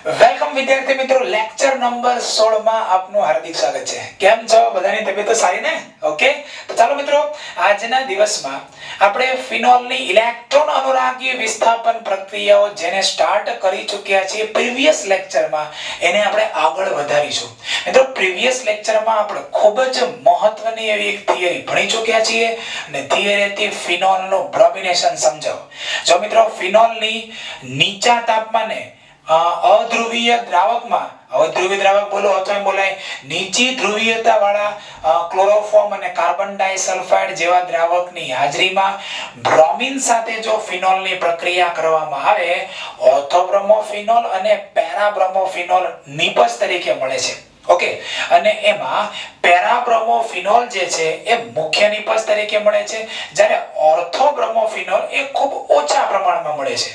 Welcome વિદ્યાર્થી મિત્રો, lecture number 16 માં આપનું હાર્દિક સ્વાગત છે. કેમ છો? બધાની તબિયત સારી ને? ઓકે, તો ચાલો મિત્રો, આજના દિવસમાં આપણે ફિનોલની ઇલેક્ટ્રોન અનુરાગી વિસ્થાપન પ્રક્રિયાઓ જેને સ્ટાર્ટ કરી ચૂક્યા છીએ પ્રીવિયસ લેક્ચરમાં, એને આપણે આગળ વધારીશું. મિત્રો, પ્રીવિયસ લેક્ચરમાં આપણે ખૂબ જ મહત્વની એવી એક થિયરી ભણી ચૂક્યા છીએ અને થિયરીથી ફિનોલનું બ્રોમિનેશન સમજાવો. જો મિત્રો, ફિનોલની નીચા તાપમાને અધ્રુવીય દ્રાવકમાં, અધ્રુવીય દ્રાવક બોલો અથવા બોલાય નીચી ધ્રુવીયતા વાળા ક્લોરોફોર્મ અને કાર્બન ડાઇસલ્ફાઇડ જેવા દ્રાવકની હાજરીમાં બ્રોમિન સાથે જો ફિનોલની પ્રક્રિયા કરવામાં આવે, ઓર્થોબ્રોમોફિનોલ અને પેરાબ્રોમોફિનોલ નિપજ તરીકે મળે છે. ઓકે, અને એમાં પેરાબ્રોમોફિનોલ જે છે એ મુખ્ય નિપજ તરીકે મળે છે, જ્યારે ઓર્થોબ્રોમોફિનોલ એ ખૂબ ઓછા પ્રમાણમાં મળે છે.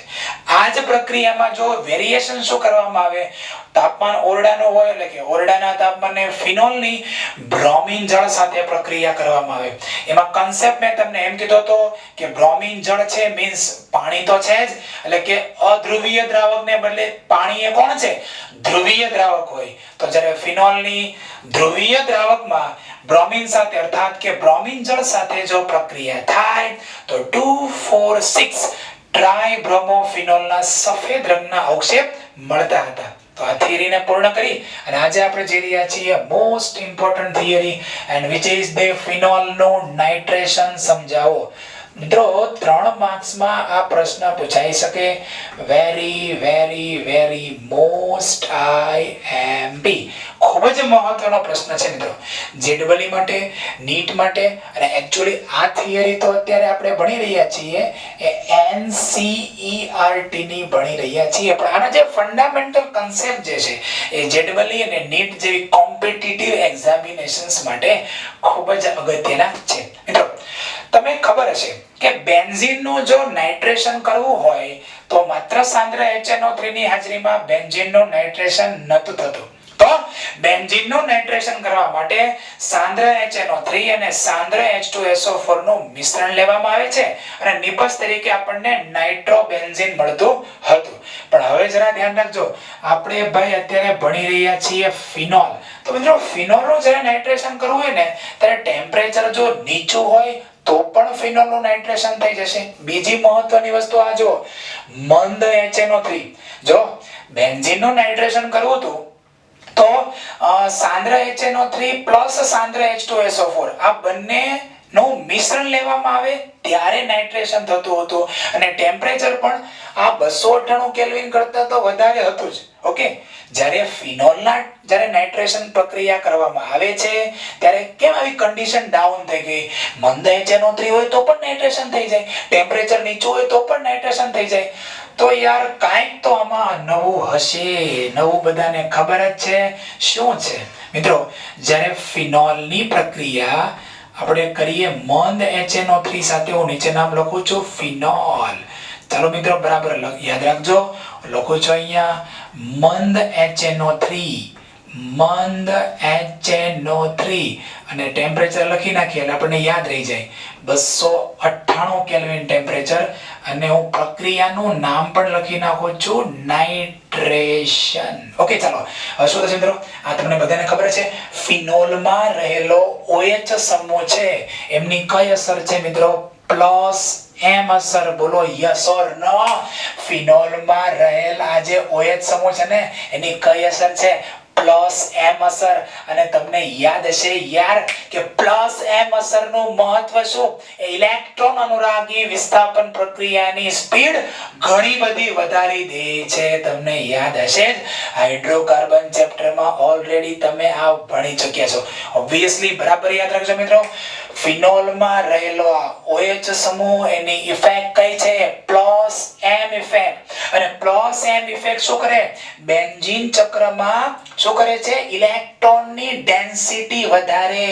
આ જ પ્રક્રિયામાં જો વેરિએશન શું કરવામાં આવે, તાપમાન ઓરડાનું હોય એટલે કે ઓરડાના તાપમાને ફિનોલની બ્રોમિન જળ સાથે પ્રક્રિયા કરવામાં આવે. એમાં કન્સેપ્ટ મેં તમને એમ કીધો હતો કે બ્રોમિન જળ છે મીન્સ પાણી તો છે જ, એટલે કે અધ્રુવીય દ્રાવકને બદલે પાણી એ કોણ છે? ધ્રુવીય દ્રાવક હોય. તો જ્યારે ફિનોલની ધ્રુવીય દ્રાવકમાં બ્રોમિન સાથે અર્થાત કે બ્રોમિન જળ સાથે જો પ્રક્રિયા થાય તો 2,4,6 ટ્રાઇબ્રોમોફિનોલના સફેદ રંગના અવક્ષેપ મળતા હતા. તો આ થિયરીને પૂર્ણ કરી અને આજે આપણે જઈ રહ્યા છીએ most important theory and which is the ફિનોલનું નાઇટ્રેશન સમજાવો. મિત્રો, 3 માર્ક્સમાં આ પ્રશ્ન પૂછાઈ શકે. Very very very most IMP, ખૂબ જ મહત્વનો પ્રશ્ન છે મિત્રો, જેડબલી માટે, નીટ માટે. અને એક્ચ્યુઅલી આ થિયરી તો અત્યારે આપણે ભણી રહ્યા છીએ એ એનસીઈઆરટી ની ભણી રહ્યા છીએ, પણ આના જે ફંડામેન્ટલ કન્સેપ્ટ જે છે એ જેડબલી અને નીટ જેવી કોમ્પિટિટિવ એક્ઝામિનેશન્સ માટે ખૂબ જ અગત્યના છે. મિત્રો, તમને ખબર હશે કે બેન્ઝીનનું જો નાઇટ્રેશન કરવું હોય તો માત્ર સાંદ્ર HNO3 ની હાજરીમાં બેન્ઝીનનું નાઇટ્રેશન નહોતું થતું. તો બેન્ઝીનનું નાઇટ્રેશન કરવા માટે સાંદ્ર HNO3 અને સાંદ્ર H2SO4 નું મિશ્રણ લેવામાં આવે છે અને નિપજ તરીકે આપણને નાઇટ્રોબેન્ઝીન મળતું હતું. પણ હવે જરા ધ્યાન રાખજો, આપણે ભાઈ અત્યારે ભણી રહ્યા છીએ ફિનોલ. તો મિત્રો, ફિનોલનું જ્યારે નાઇટ્રેશન કરવું હોય ને ત્યારે ટેમ્પરેચર જો નીચું હોય તો પણ ફિનોલનું નાઇટ્રેશન થઈ જશે. બીજી મહત્વની વસ્તુ આ જો, મંદ HNO3, જો બેન્ઝીનનું નાઇટ્રેશન કરવું હતું તો સાંદ્ર HNO3 પ્લસ સાંદ્ર H2SO4 આ બંને નું મિશ્રણ લેવામાં આવે ત્યારે નાઇટ્રેશન થતું હતું અને ટેમ્પરેચર પણ આ 298 કેલ્વિન કરતા તો વધારે હતું જ. ઓકે, જ્યારે ફિનોલના જ્યારે નાઇટ્રેશન પ્રક્રિયા કરવામાં આવે છે ત્યારે કેમ આવી કન્ડિશન ડાઉન થઈ ગઈ? મંદ HNO3 હોય તો પણ નાઇટ્રેશન થઈ જાય, ટેમ્પરેચર નીચું હોય તો પણ નાઇટ્રેશન થઈ જાય. તો યાર કાંઈક તો આમાં નવું હશે. નવું બધાને ખબર જ છે. શું છે મિત્રો? જ્યારે ફિનોલની પ્રક્રિયા આપણે કરીએ મંદ HNO3 સાથે, હું નીચે નામ લખું છું ફિનોલ. ચાલો મિત્રો, બરાબર યાદ રાખજો, લખું છું અહીંયા મંદ HNO3, મંદ HNO3 અને ટેમ્પરેચર લખી નાખીએ એટલે આપણને યાદ રહી જાય 298 કેલ્વિન ટેમ્પરેચર. અને હું પ્રક્રિયાનું નામ પણ લખી નાખું છું નાઇટ્રેશન. ઓકે, ચાલો હવે શું થશે મિત્રો? આ તમને બધાને ખબર છે, ફિનોલમાં રહેલો OH સમૂહ છે એમની કઈ અસર છે મિત્રો? પ્લસ M અસર. બોલો યસ ઓર નો? ફિનોલમાં રહેલા જે OH સમૂહ છે ને એની કઈ અસર છે? પ્લસ M અસર. અને તમને યાદ હશે યાર કે પ્લસ M અસર નું મહત્વ શું? ઇલેક્ટ્રોન અનુરાગી વિસ્થાપન પ્રક્રિયાની સ્પીડ ઘણી બધી વધારી દે છે. તમને યાદ હશે જ, હાઇડ્રોકાર્બન ચેપ્ટરમાં ઓલરેડી તમે આ ભણી ચૂક્યા છો. ઓબ્વિયસલી બરાબર યાદ રાખજો મિત્રો, ફિનોલમાં રહેલો OH સમૂહ એની ઇફેક્ટ કઈ છે? Plus M effect. અને પ્લસ M ઇફેક્ટ શું કરે? બેન્ઝીન ચક્રમાં શું કરે છે? ઇલેક્ટ્રોનની ડેન્સિટી વધારે.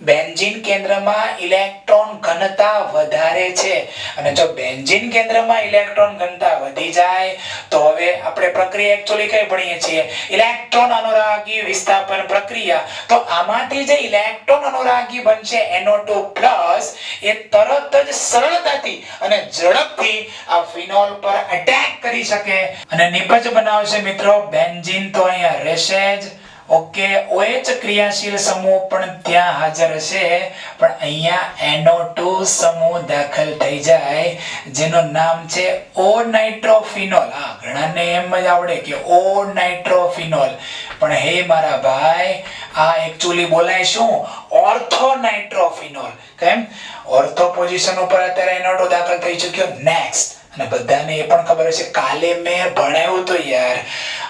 બેન્ઝીન કેન્દ્રમાં ઇલેક્ટ્રોન ઇલેક્ટ્રોન ઘનતા વધારે છે. અને જો બેન્ઝીન કેન્દ્રમાં ઇલેક્ટ્રોન ઘનતા વધી જાય તો હવે આપણે પ્રક્રિયા એકચ્યુઅલી કઈ ભણીએ છીએ, ઇલેક્ટ્રોન અનુરાગી વિસ્થાપન પ્રક્રિયા. તો આમાંથી જે ઇલેક્ટ્રોન અનુરાગી બનશે NO2+ એ તરત જ સરળતાથી અને ઝડપથી આ ફિનોલ પર અટેક કરી શકે અને નિપજ બનાવશે મિત્રો બેન્ઝીન. તો અહીંયા રહેશે જ. ઓકે, OH ક્રિયાશીલ સમૂહ પણ ત્યાં હાજર હશે, પણ અહીંયા NO2 સમૂહ દાખલ થઈ જાય જેનું નામ છે O નાઇટ્રોફિનોલ. હા, ઘણાને એમ જ આવડે કે O નાઇટ્રોફિનોલ, પણ હે મારા ભાઈ આ એકચ્યુઅલી બોલાય શું, ઓર્થો નાઇટ્રોફિનોલ. કેમ? ઓર્થો પોઝિશન ઉપર અત્યારે NO2 દાખલ થઈ ચૂક્યો. નેક્સ્ટ, અને બધાને એ પણ ખબર હશે કાલે મેં ભણાવ્યું તો યાર,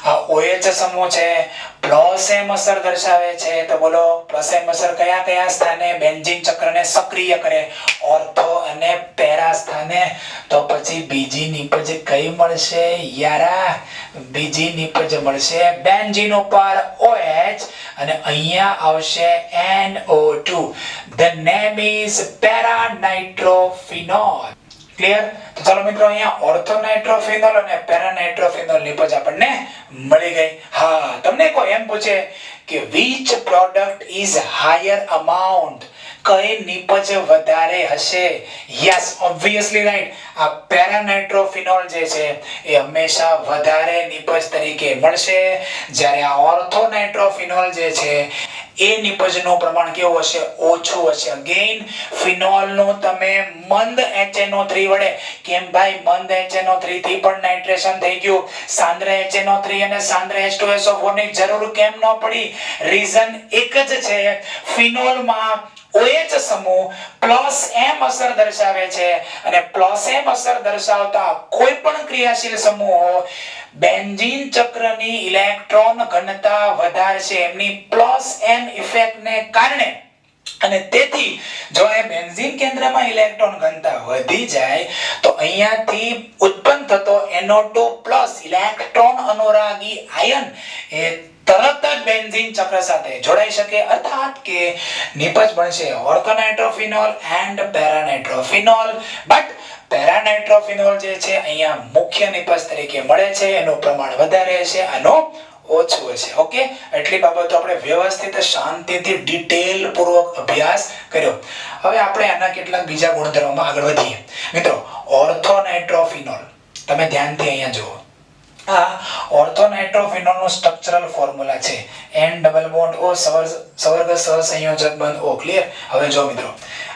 આ OH સમૂહ છે પ્લસ એમ અસર દર્શાવે છે. તો બોલો પ્લસ એમ અસર કયા કયા સ્થાને બેન્ઝીન ચક્રને સક્રિય કરે, ઓર્થો અને પેરા સ્થાને. તો પછી બીજી નિપજ કઈ મળશે યારા? બીજી નિપજ મળશે બેન્ઝીન ઉપર OH અને અહીંયા આવશે NO2. The name is para nitrophenol. Clear? તો ચાલો મિત્રો અહીંયા ઓર્થો નાઇટ્રોફિનોલ અને પેરા નાઇટ્રોફિનોલ નિપજ આપણને મળી ગઈ. હા, તમને કોઈ એમ પૂછે કે which product is higher amount, કઈ નિપજ વધારે હશે? યસ, ઓબ્વિયસલી રાઈટ, આ પેરા નાઇટ્રોફિનોલ જે છે એ હંમેશા વધારે નિપજ તરીકે મળશે, જ્યારે આ ઓર્થો નાઇટ્રોફિનોલ જે છે એ નિપજનું પ્રમાણ કેવું હશે? ઓછું હશે. અગેન ફિનોલ નું તમે મંદ HNO3 વડે, કેમ ભાઈ મંદ HNO3 થી પણ નાઇટ્રેશન થઈ ગયું, સાંદ્ર HNO3 અને સાંદ્ર H2SO4 ની જરૂર કેમ ન પડી? રીઝન એક જ છે, ફિનોલમાં OH સમૂહ પ્લસ એમ અસર દર્શાવે છે અને પ્લસ એમ અસર દર્શાવતા કોઈ પણ ક્રિયાશીલ સમૂહો બેન્ઝીન ચક્રની ઇલેક્ટ્રોન ઘનતા વધારશે એમની પ્લસ એન ઇફેક્ટને કારણે. અને તેથી જો એ બેન્ઝીન કેન્દ્રમાં ઇલેક્ટ્રોન ઘનતા વધી જાય તો અહીંયાથી ઉત્પન્ન થતો NO2+ ઇલેક્ટ્રોન અનુરાગી આયન એ તરત જ બેન્ઝીન ચક્ર સાથે જોડાઈ શકે, અર્થાત કે નિપજ બનશે ortho nitrophenol and para nitrophenol. But para nitrophenol જે છે અહીંયા મુખ્ય નિપજ તરીકે મળે છે, એનું પ્રમાણ વધારે છે, આનો ઓછું હશે. ઓકે, એટલી બાબતો આપણે વ્યવસ્થિત શાંતિથી ડિટેલ પૂર્વક અભ્યાસ કર્યો. હવે આપણે આના કેટલાક બીજા ગુણધર્મોમાં આગળ વધીએ. મિત્રો ઓર્થો નાઇટ્રોફિનોલ તમે ધ્યાનથી અહીંયા જુઓ. આ ઓર્થો નાઇટ્રોફિનોલ નું સ્ટ્રક્ચરલ ફોર્મ્યુલા છે N ડબલ બોન્ડ O સવર્ગ સહસંયોજક બંધ O. ક્લિયર? હવે જો મિત્રો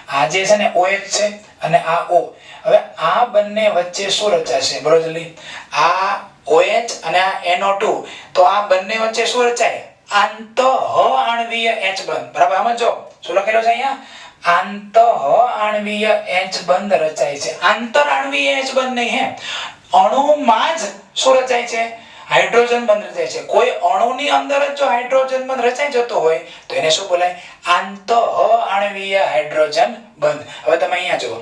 આ જે છે ને OH છે અને આ O, હવે આ બંને વચ્ચે શું રચાશે? બોલો જલ્દી. આ OH અને આ NO2, તો આ બંને વચ્ચે શું રચાય? આંતઃ આણ્વીય H બંધ. બરાબર? આમાં જો શું લખેલું છે અહીંયા? આંતઃ આણ્વીય H બંધ રચાય છે. આંતર આણ્વીય H બંધ નહીં, હે અણુમાં જ શું રચાય છે? હાઇડ્રોજન બંધ રચાય છે. કોઈ અણુની અંદર જ જો હાઇડ્રોજન બંધ રચાઈ જતો હોય તો એને શું બોલાય? આંતઃ આણ્વીય હાઇડ્રોજન બંધ. હવે તમે અહીંયા જુઓ,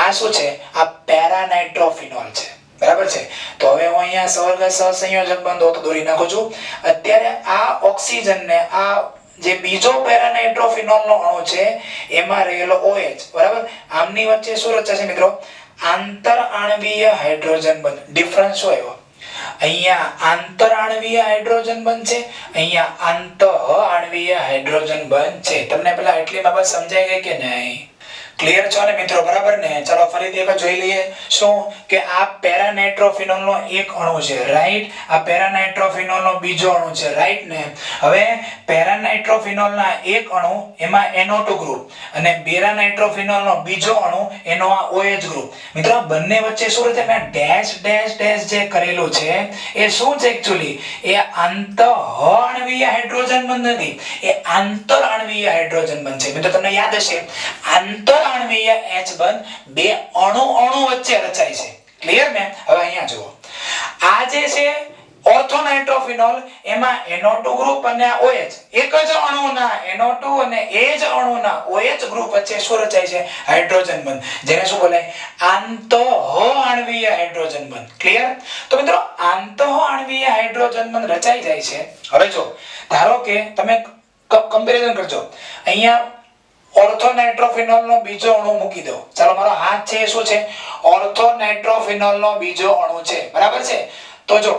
આ શું છે? આ પેરા નાઇટ્રોફિનોલ છે. બરાબર છે? તો હવે હું અહીંયા સવર્ગ સહસંયોજક બંધ તો દોરી નાખું છું. અત્યારે આ ઓક્સિજન ને આ જે બીજો પેરા નાઇટ્રોફિનોલ નો અણુ છે એમાં રહેલો OH, બરાબર, આમની વચ્ચે શું રચાશે મિત્રો? આંતર આણ્વીય હાઇડ્રોજન બંધ. ડિફરન્સ શું આવ્યો? અહીંયા આંતર આણ્વીય હાઇડ્રોજન બંધ છે, અહીંયા આંતઃ આણ્વીય હાઇડ્રોજન બંધ છે. તમને પેલા એટલી બાબત સમજાઈ ગઈ કે નહીં? ક્લિયર છો ને મિત્રો? બરાબર ને? ચાલો ફરીથી એક જોઈ લઈએ. શું કે આ પેરા નાઇટ્રોફિનોલ નો એક અણુ છે, રાઈટ? આ પેરા નાઇટ્રોફિનોલ નો બીજો અણુ છે, રાઈટ ને? હવે પેરા નાઇટ્રોફિનોલ ના એક અણુ એમાં NO2 ગ્રુપ અને પેરા નાઇટ્રોફિનોલ નો બીજો અણુ એનો આ OH ગ્રુપ. મિત્રો બંને વચ્ચે શું રહે? મેં ડેશ ડેશ ડેશ જે કરેલું છે એ શું છે એકચ્યુઅલી? એ આંતઃ આણ્વીય હાઇડ્રોજન બંધ નથી, એ આંતર આણ્વીય હાઇડ્રોજન બંધ છે. મિત્રો તમને યાદ હશે આંતર આણ્વીય H બંધ બે અણુ વચ્ચે રચાય છે. ક્લિયર ને? હવે અહીંયા જુઓ, આ જે છે ઓર્થો નાઇટ્રોફિનોલ એમાં NO2 ગ્રુપ અને OH, એક જ અણુના NO2 અને એ જ અણુના OH ગ્રુપ વચ્ચે શું રચાય છે? હાઇડ્રોજન બંધ, જેને શું બોલાય? આંતઃ આણ્વીય હાઇડ્રોજન બંધ. ક્લિયર? તો મિત્રો આંતઃ આણ્વીય હાઇડ્રોજન બંધ રચાઈ જાય છે. હવે જો ધારો કે તમે કમ્પેરિઝન કરજો, અહીંયા ઓર્થોનાઇટ્રોફિનોલ નો બીજો અણુ મૂકી દો. ચાલો મારો હાથ છે એ શું છે? ઓર્થોનાઇટ્રોફિનોલ નો બીજો અણુ છે. બરાબર છે? તો જો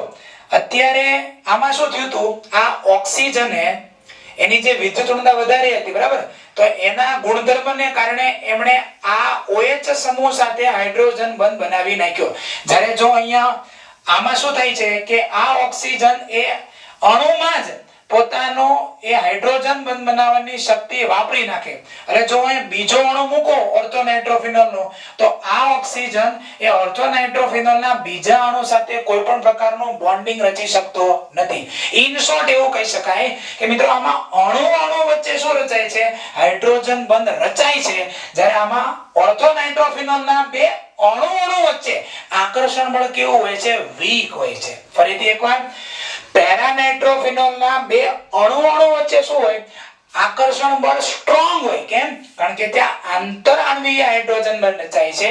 અત્યારે આમાં શું થયું હતું? આ ઓક્સિજને એની જે વિદ્યુત ઋણતા વધારે હતી, બરાબર, તો એના ગુણધર્મને કારણે એમણે આ OH સમૂહ સાથે હાઇડ્રોજન બંધ બનાવી નાખ્યો. જ્યારે જો અહીંયા આમાં શું થાય છે કે આ ઓક્સિજન એ અણુમાં જ પોતાનો એ હાઇડ્રોજન બંધ બનાવવાની શક્તિ વાપરી નાખે. એટલે જો અહીં બીજો અણુ મૂકો ઓર્થોનાઇટ્રોફિનોલ નો, તો આ ઓક્સિજન એ ઓર્થોનાઇટ્રોફિનોલ ના બીજા અણુ સાથે કોઈ પણ પ્રકારનું બોન્ડિંગ રચી શકતો નથી. ઇન શોર્ટ એવું કહી શકાય કે મિત્રો આમાં અણુ વચ્ચે શું રચાય છે? હાઇડ્રોજન બંધ રચાય છે. જ્યારે આમાં ઓર્થોનાઇટ્રોફિનોલ ના બે અણુ વચ્ચે આકર્ષણ બળ કેવું હોય છે? વીક હોય છે. ફરીથી એકવાર, પેરાનાઇટ્રોફિનોલ ના બે અણુ વચ્ચે શું હોય? આકર્ષણ બળ સ્ટ્રોંગ હોય. કેમ? કારણ કે ત્યાં આંતરઆણ્વીય હાઇડ્રોજન બંધ રચાય છે.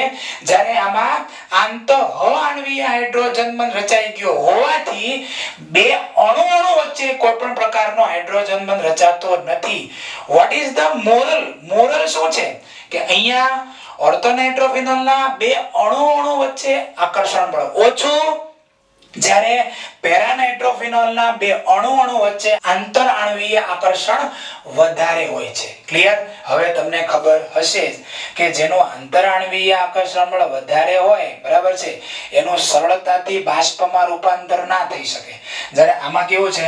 જ્યારે આમાં આંતરઆણ્વીય હાઇડ્રોજન બંધ રચાઈ ગયો હોવાથી બે અણુ વચ્ચે કોઈ પણ પ્રકારનો હાઇડ્રોજન બંધ રચાતો નથી. વોટ ઇઝ ધ મોરલ શું છે? કે અહીંયા ઓર્થોનાઇટ્રોફિનોલ ના બે અણુ વચ્ચે આકર્ષણ બળ ઓછું, જ્યારે પેરાનાઇટ્રોફિનોલ ના બે અણુ વચ્ચે આંતરઆણ્વીય આકર્ષણ વધારે હોય છે. ક્લિયર? હવે તમને ખબર હશે કે જેનું આંતરઆણ્વીય આકર્ષણ બળ વધારે હોય, બરાબર છે, એનું સરળતાથી બાષ્પમાં રૂપાંતર ના થઈ શકે. જ્યારે આમાં કેવું છે?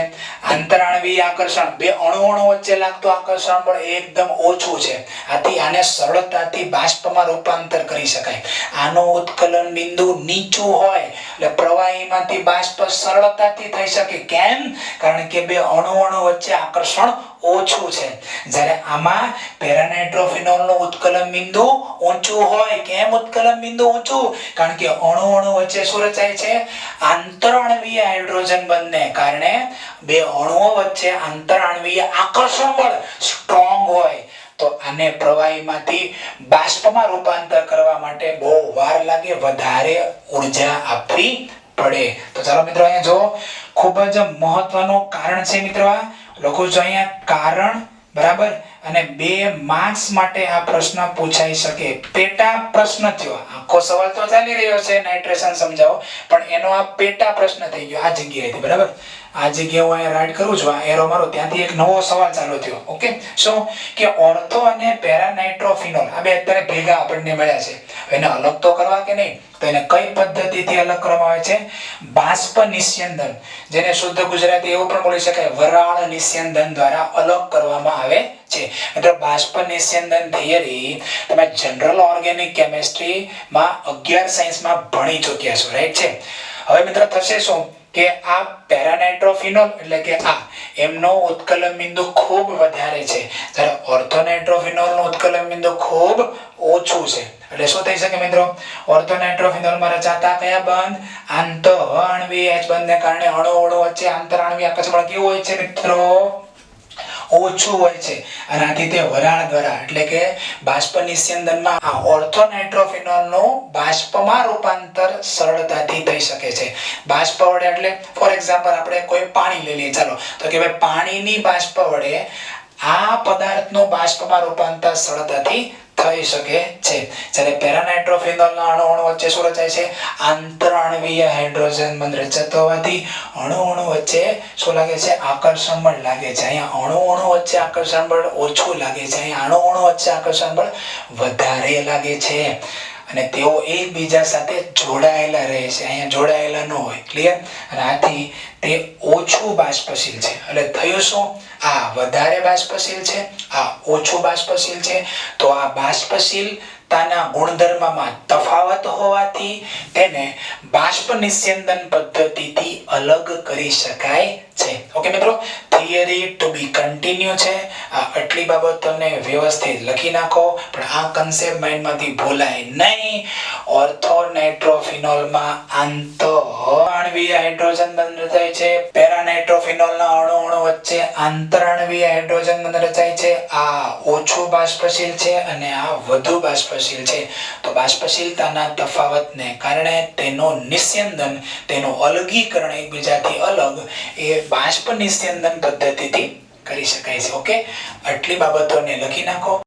આંતરઆણ્વીય આકર્ષણ બે અણુ વચ્ચે લાગતું આકર્ષણ બળ એકદમ ઓછું છે. આથી આને સરળતાથી બાષ્પમાં રૂપાંતર કરી શકાય. આનું ઉત્કલન બિંદુ નીચું હોય એટલે પ્રવાહીમાંથી બાષ્પ સરળતાથી થઈ શકે. કેમ? કારણ કે બે અણુ વચ્ચે આકર્ષણ ઓછું છે. જ્યારે આમાં પેરાનાઇટ્રોફિનોલ નું ઉત્કલન બિંદુ ઊંચું હોય. કેમ ઉત્કલન બિંદુ ઊંચું? કારણ કે અણુ વચ્ચે શું રચાય છે? આંતરઆણ્વીય હાઇડ્રોજન બંધને કારણે બે અણુઓ વચ્ચે આંતરઆણ્વીય આકર્ષણ બળ સ્ટ્રોંગ હોય. તો આને પ્રવાહીમાંથી બાષ્પમાં રૂપાંતર કરવા માટે બહુ વાર લાગે, વધારે ઉર્જા આપવી પડે. તો ચાલો મિત્રો અહીંયા જો ખૂબ જ મહત્વનું કારણ છે મિત્રો. આ લોકો જો અહીંયા કારણ, બરાબર, અને 2 માર્ક્સ માટે આ પ્રશ્ન પૂછાઈ શકે. પેટા પ્રશ્ન થયો. આખો સવાલ તો ચાલી રહ્યો છે નાઇટ્રેશન સમજાવો, પણ એનો આ પેટા પ્રશ્ન થઈ ગયો આ જગ્યાએથી. બરાબર, આ જગ્યાએ હું અહીંયા રાઈટ કરું છું, આ એરો મારો, ત્યાંથી એક નવો સવાલ ચાલુ થયો. ઓકે, શું કે ઓર્થો અને પેરાનાઇટ્રોફિનોલ આ બે અત્યારે ભેગા આપણને મળ્યા છે. એને અલગ તો કરવા કે નહીં, તો એને કઈ પદ્ધતિથી અલગ કરવામાં આવે છે? બાષ્પ નિસ્યંદન, જેને શુદ્ધ ગુજરાતી એવું પણ બોલી શકાય, વરાળ નિસ્યંદન દ્વારા અલગ કરવામાં આવે છે. મિત્રો બાષ્પ નિસ્યંદન થિયરી તમે જનરલ ઓર્ગેનિક કેમિસ્ટ્રી માં 11 સાયન્સ માં ભણી ચૂક્યા છો, રાઈટ છે? હવે મિત્રો થશે શું કે આ પેરાનાઇટ્રોફિનોલ એટલે કે આ એમનો ઉત્કલન બિંદુ ખૂબ વધારે છે, જ્યારે ઓર્થોનાઇટ્રોફિનોલ નું ઉત્કલન બિંદુ ખૂબ ઓછું છે. એટલે શું થઈ શકે મિત્રો? ઓર્થોનાઇટ્રોફિનોલ માં રચાતા કયા બંધ? આંતરઆણ્વીય H બંધને કારણે અણુ વચ્ચે આંતરઆણ્વીય આકર્ષણ બળ કેવું હોય છે મિત્રો? ઓછું હોય છે. અને આથી તે વરાળ દ્વારા એટલે કે બાષ્પ નિસ્યંદનમાં આ ઓર્થોનાઇટ્રોફિનોલ નું બાષ્પમાં રૂપાંતર સરળતાથી થઈ શકે છે. બાષ્પ વડે એટલે ફોર એક્ઝામ્પલ આપણે કોઈ પાણી લઈ લઈએ, ચાલો, તો કે ભાઈ પાણીની બાષ્પ વડે આ પદાર્થનું બાષ્પમાં રૂપાંતર સરળતાથી થઈ શકે છે. જ્યારે પેરાનાઇટ્રોફિનોલ ના અણુ વચ્ચે શું રચાય છે? આંતરઆણ્વીય હાઇડ્રોજન બંધ રચાતો હોવાથી અણુ વચ્ચે શું લાગે છે? આકર્ષણ બળ લાગે છે. અહીંયા અણુ વચ્ચે આકર્ષણ બળ ઓછું લાગે છે, અહીંયા અણુ વચ્ચે આકર્ષણ બળ વધારે લાગે છે. અને તેઓ એકબીજા સાથે જોડાયેલા રહે છે, અહીંયા જોડાયેલા ન હોય. ક્લિયર? અને આથી તે ઓછું બાષ્પશીલ છે. એટલે થયું શું? આ વધારે બાષ્પશીલ છે, આ ઓછું બાષ્પશીલ છે. તો આ બાષ્પશીલતાના ગુણધર્મમાં તફાવત હોવાથી તેને બાષ્પ નિસ્યંદન પદ્ધતિથી અલગ કરી શકાય છે. ઓકે મિત્રો, થિયરી ટુ બી કન્ટિન્યુ છે. આ આટલી બાબતોને વ્યવસ્થિત લખી નાખો, પણ આ કન્સેપ્ટ માઇન્ડમાંથી ભૂલાય નહીં. ઓર્થોનાઇટ્રોફિનોલમાં આંતરઆણ્વીય હાઇડ્રોજન બંધ રચાય છે, પેરાનાઇટ્રોફિનોલના અણુ વચ્ચે આંતરઆણ્વીય હાઇડ્રોજન બંધ રચાય છે. આ ઓછું બાષ્પશીલ છે અને આ વધુ બાષ્પશીલ છે. તો બાષ્પશીલતાના તફાવતને કારણે તેનું નિસ્યંદન, તેનું અલગીકરણ એકબીજાથી અલગ એ બાષ્પ નિસ્યંદન પદ્ધતિથી કરી શકાય છે. ઓકે, આટલી બાબતોને લખી નાખો.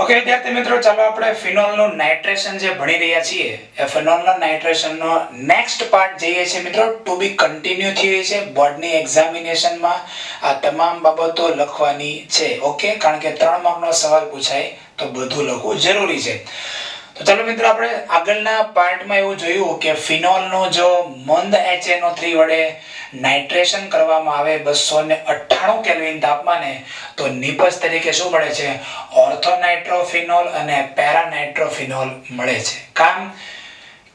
ઓકે વિદ્યાર્થી મિત્રો, ચાલો આપણે ફિનોલનું નાઇટ્રેશન જે ભણી રહ્યા છીએ એ ફિનોલના નાઇટ્રેશનનો નેક્સ્ટ પાર્ટ જઈએ છીએ મિત્રો. ટુ બી કન્ટિન્યુ થઈ રહી છે બોર્ડની એક્ઝામિનેશનમાં. આ તમામ બાબતો લખવાની છે. ઓકે, કારણ કે 3 માર્કનો સવાલ પૂછાય તો બધું લખવું જરૂરી છે. તો ચાલો મિત્રો, આપણે આગળના પાર્ટમાં એવું જોયું કે ફિનોલનો જો મંદ HNO3 વડે નાઇટ્રેશન કરવામાં આવે 298 કેલ્વિન તાપમાને, તો નિપજ તરીકે શું મળે છે? ઓર્થોનાઇટ્રોફિનોલ અને પેરાનાઇટ્રોફિનોલ મળે છે.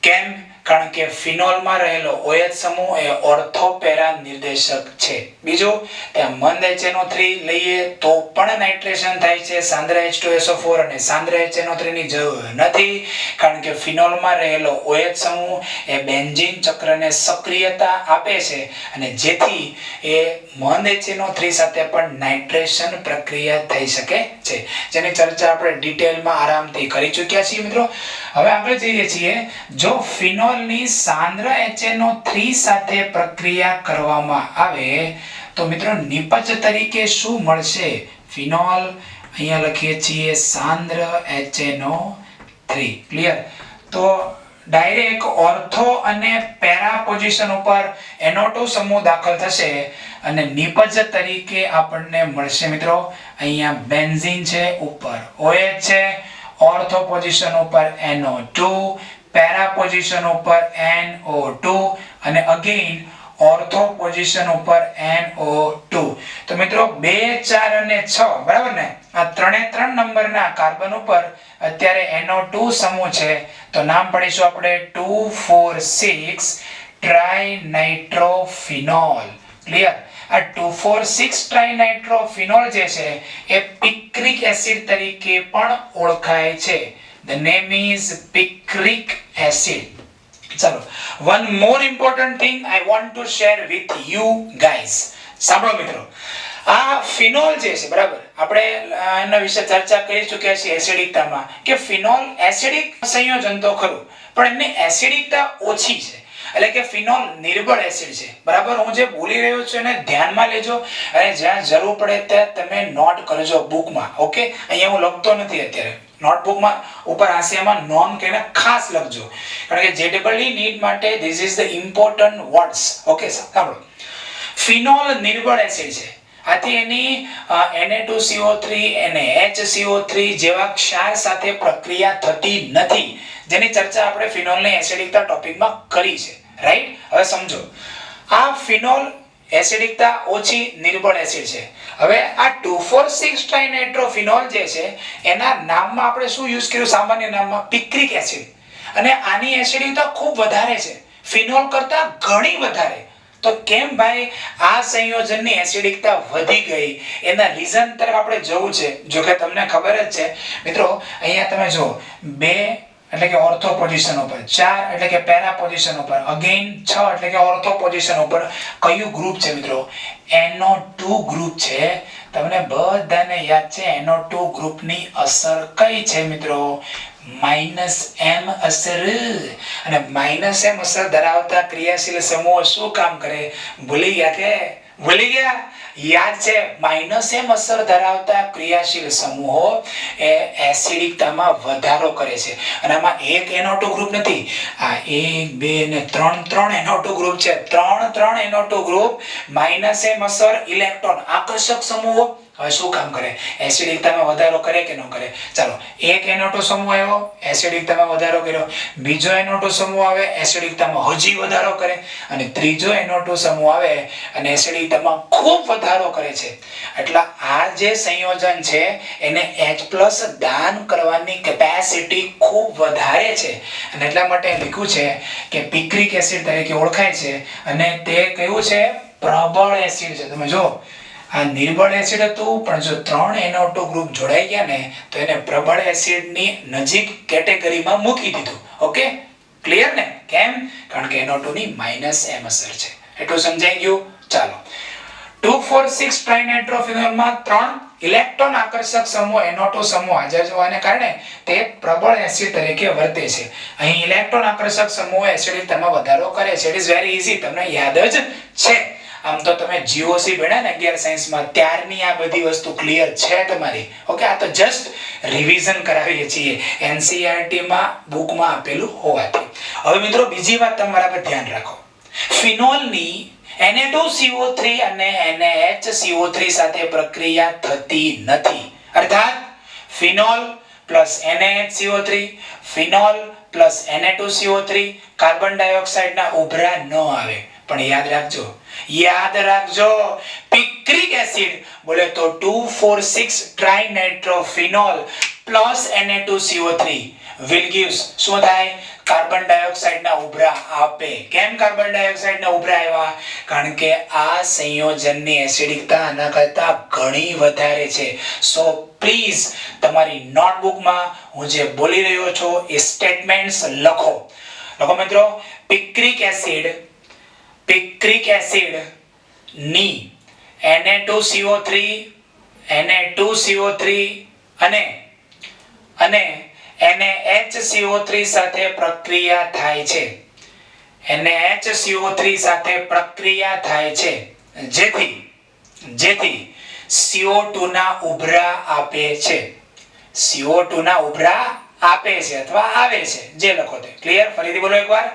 કેમ? કારણ કે ફિનોલમાં રહેલો OH સમૂહ એ ઓર્થોપેરા નિર્દેશક છે. બીજું, ત્યાં મંદ HNO3 લઈએ તો પણ નાઇટ્રેશન થાય છે સાંદ્ર H2SO4 અને સાંદ્ર HNO3 ની જરૂર નથી, કારણ કે ફિનોલમાં રહેલો OH સમૂહ એ બેન્ઝીન ચક્રને સક્રિયતા આપે છે અને જેથી એ મંદ HNO3 સાથે પણ નાઇટ્રેશન પ્રક્રિયા થઈ શકે છે, જેની ચર્ચા આપણે ડિટેલમાં આરામથી કરી ચૂક્યા છીએ મિત્રો. હવે આગળ જઈએ છીએ. જો ફિનોલ ની સાંદ્ર HNO3 સાથે પ્રક્રિયા કરવામાં આવે તો મિત્રો નિપજ તરીકે શું મળશે? ફિનોલ, અહીંયા લખીએ છીએ સાંદ્ર HNO3. ક્લિયર? તો ડાયરેક્ટ ઓર્થો અને પેરા પોઝિશન ઉપર NO2 સમૂહ દાખલ થશે અને નિપજ તરીકે આપણને મળશે મિત્રો. અહીંયા બેન્ઝીન છે, ઉપર OH છે, ઓર્થો પોઝિશન ઉપર NO2, પેરા પોઝિશન ઉપર NO2 અને અગેન ઓર્થો પોઝિશન ઉપર NO2. તો મિત્રો 2, 4 અને 6 બરાબર ને, આ 3 નંબરના કાર્બન ઉપર અત્યારે NO2 સમૂહ છે, તો નામ પાડીશું આપણે 2,4,6 ટ્રાઇનાઇટ્રોફિનોલ. ક્લિયર? આ 2,4,6 ટ્રાઇનાઇટ્રોફિનોલ જે છે એ પિક્રિક એસિડ તરીકે પણ ઓળખાય છે. The name is picric acid. ચલો, one more important thing I want to share with you guys. સાંભળો મિત્રો, આ ફિનોલ જે છે બરાબર, આપણે એના વિશે ચર્ચા કરી ચૂક્યા છીએ એસિડિકતામાં કે ફિનોલ એસિડિક સંયોજન તો ખરું, પણ એમની એસિડિકતા ઓછી છે. એટલે કે ફિનોલ નિર્બળ એસિડ છે. બરાબર, હું જે બોલી રહ્યો છું એને ધ્યાનમાં લેજો અને જ્યાં જરૂર પડે ત્યાં તમે નોટ કરજો બુકમાં. ઓકે, અહીંયા હું લખતો નથી અત્યારે, નોટબુકમાં ઉપર હાંસિયામાં નોન કહીને ખાસ લખજો, કારણ કે JEE નીટ માટે this is the important words. Okay, સાંભળો. ફિનોલ નિર્બળ એસિડ છે, આથી એની Na2CO3 અને HCO3 જેવા ક્ષાર સાથે પ્રક્રિયા થતી નથી, જેની ચર્ચા આપણે ફિનોલની એસિડિકતા ટોપિકમાં કરી છે. રાઈટ? હવે સમજો, આ ફિનોલ એસિડિકતા ઓછી નિર્બળ એસિડ છે. હવે આ 2,4,6 ટ્રાઇનાઇટ્રોફિનોલ જે છે એના નામમાં આપણે શું યુઝ કર્યું? સામાન્ય નામમાં પિક્રિક એસિડ. અને આની એસિડિકતા ખૂબ વધારે છે, ફિનોલ કરતા ઘણી વધારે. તો કેમ ભાઈ આ સંયોજનની એસિડિકતા વધી ગઈ? એના રીઝન તરફ આપણે જવું છે. જો કે તમને ખબર જ છે મિત્રો, અહીંયા તમે જો 2 એટલે કે ઓર્થો પોઝિશન ઉપર, 4 એટલે કે પેરા પોઝિશન ઉપર, અગેન 6 એટલે કે ઓર્થો પોઝિશન ઉપર કયું ગ્રુપ છે મિત્રો? NO2 ગ્રુપ છે. તમને બધાને યાદ છે NO2 ગ્રુપની અસર કઈ છે મિત્રો? -M અસર. અને -M અસર ધરાવતા ક્રિયાશીલ સમૂહો શું કામ કરે? ભૂલી ગયા કે? ભૂલી ગયા? યાદ છે, -M અસર ધરાવતા ક્રિયાશીલ સમૂહો એ એસિડિકતામાં વધારો કરે છે. અને આમાં એક NO2 ગ્રુપ નથી, આ 1, 2 ને 3 NO2 ગ્રુપ છે. 3 NO2 ગ્રુપ -M અસર ઇલેક્ટ્રોન આકર્ષક સમૂહો હવે શું કામ કરે? એસિડિકતામાં વધારો કરે કે ન કરે? ચાલો, એક NO2 સમૂહ આવ્યો, એસિડિકતામાં વધારો કર્યો. બીજો NO2 સમૂહ આવે, એસિડિકતામાં હજી વધારો કરે. અને ત્રીજો NO2 સમૂહ આવે અને એસિડિકતામાં ખૂબ વધારો કરે છે. એટલે આ જે સંયોજન છે એને H+ દાન કરવાની કેપેસિટી ખૂબ વધારે છે, અને એટલા માટે લખ્યું છે કે પિક્રિક એસિડ તરીકે ઓળખાય છે. અને તે કયું છે? પ્રબળ એસિડ છે. તમે જો, આ નિર્બળ એસિડ હતું, પણ જો 3 NO2 ગ્રુપ જોડાઈ ગયા ને તો એને પ્રબળ એસિડની નજીક કેટેગરીમાં મૂકી દીધું. ઓકે, ક્લિયર ને? કેમ? કારણ કે NO2 ની -M અસર છે. એટલું સમજાઈ ગયું? ચાલો, 2,4,6 ટ્રાઇનાઇટ્રોફિનોલમાં 3 ઇલેક્ટ્રોન આકર્ષક સમૂહ NO2 સમૂહ હાજર હોવાને કારણે તે પ્રબળ એસિડ તરીકે વર્તે છે. અહીં ઇલેક્ટ્રોન આકર્ષક સમૂહ એસિડિકતામાં વધારો કરે છે. ઇટ ઇઝ વેરી ઈઝી, તમને યાદ જ છે. આમ તો તમે જીઓસી ભણ્યા ને 11 સાયન્સમાં ત્યારની આ બધી વસ્તુ ક્લિયર છે તમારી. ઓકે, આ તો જસ્ટ રિવિઝન કરાવીએ છીએ એનસીઈઆરટી માં બુકમાં આપેલું હોવાથી. હવે મિત્રો બીજી વાત તમારા પર ધ્યાન રાખો. ફિનોલની Na2CO3 અને NaHCO3 સાથે પ્રક્રિયા થતી નથી. અર્થાત phenol plus NaHCO3, phenol plus Na2CO3 carbon dioxide ના ઉભરા ન આવે. પણ યાદ રાખજો પિક્રિક એસિડ બોલે તો 2,4,6 ટ્રાઇનાઇટ્રોફિનોલ પ્લસ Na2CO3 will gives શું થાય? કાર્બન ડાયોક્સાઇડ ના ઉભરા આપે. કેમ કાર્બન ડાયોક્સાઇડ ના ઉભરા આવ્યા? કારણ કે આ સંયોજનની એસિડિકતા આના કરતા ઘણી વધારે છે. સો પ્લીઝ તમારી નોટબુકમાં હું જે બોલી રહ્યો છું એ સ્ટેટમેન્ટ્સ લખો મિત્રો. પિક્રિક એસિડ ની Na2CO3 અને NaHCO3 સાથે પ્રક્રિયા થાય છે. NaHCO3 સાથે પ્રક્રિયા થાય છે જેથી CO2 ના ઉભરા આપે છે. CO2 ના ઉભરા આપે છે અથવા આવે છે, જે લખો તે ક્લિયર. ફરીથી બોલો એકવાર.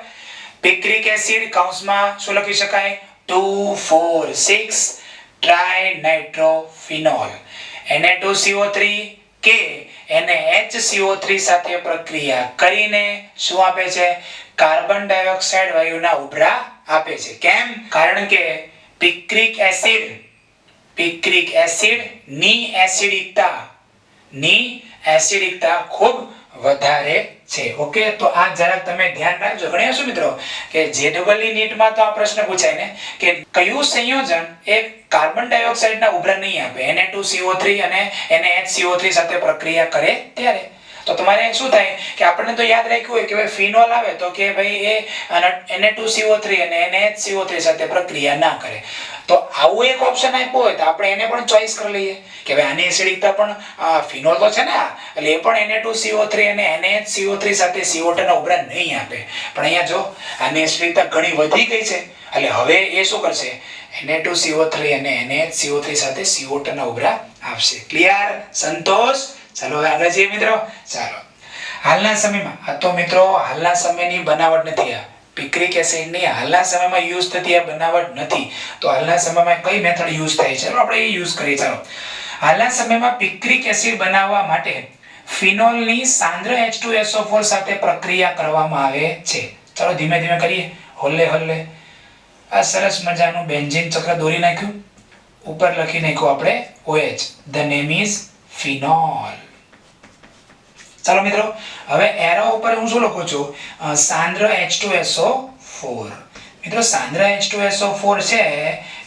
પિક્રિક એસિડ કૌંસમાં શું લખી શકાય? 2,4,6 ટ્રાઇનાઇટ્રોફિનોલ. Na2CO3 કે NaHCO3 સાથે પ્રક્રિયા કરીને શું આપે છે? કાર્બન ડાયોક્સાઇડ વાયુના ઉભરા આપે છે. કેમ? કારણ કે પિક્રિક એસિડ ની એસિડિકતા ખૂબ વધારે છે. ઓકે, તો આ જરાક તમે ધ્યાન રાખજો. ગણ્યા છો મિત્રો કે જેડબલઈ નીટમાં તો આ પ્રશ્ન પૂછાય ને કે કયું સંયોજન એ કાર્બન ડાયોક્સાઇડ ના ઉભરા નહીં આપે? Na2CO3 અને NaHCO3 સાથે પ્રક્રિયા કરે ત્યારે. તો તમારે શું થાય કે આપણને તો યાદ રાખ્યું હોય કે ભાઈ ફિનોલ આવે તો કે ભાઈ એ Na2CO3 અને NaHCO3 સાથે પ્રક્રિયા ના કરે. તો આવું એક ઓપ્શન આપ્યો હોય તો આપણે એને પણ ચોઈસ કરી લઈએ કે ભાઈ આની એસિડિકતા પણ ફિનોલ તો છે ને, એટલે એ પણ Na2CO3 અને NaHCO3 સાથે CO2 ના ઉભરા નહીં આપે. પણ અહીંયા જો આની એસિડિકતા ઘણી વધી ગઈ છે, એટલે હવે એ શું કરશે? Na2CO3 અને NaHCO3 સાથે CO2 ના ઉભરા આપશે. ક્લિયર? સંતોષ? ચાલો હવે આગળ જઈએ મિત્રો. ચાલો, હાલના સમયમાં આ તો મિત્રો હાલના સમયની બનાવટ નથી. આ પિક્રિક એસિડની હાલના સમયમાં યુઝ થતી આ બનાવટ નથી. તો હાલના સમયમાં કઈ મેથડ યુઝ થાય છે આપણે એ યુઝ કરીએ. ચાલો, હાલના સમયમાં પિક્રિક એસિડ બનાવવા માટે ફિનોલની સાંદ્ર H2SO4 સાથે પ્રક્રિયા કરવામાં આવે છે. ચાલો ધીમે ધીમે કરીએ. હોલ્લે આ સરસ મજાનું બેન્ઝીન ચક્ર દોરી નાખ્યું, ઉપર લખી નાખ્યું આપણે OH. The name is phenol. ચાલો મિત્રો, હવે એરો ઉપર હું શું લખું છું? સાંદ્ર H2SO4. મિત્રો સાંદ્ર H2SO4 છે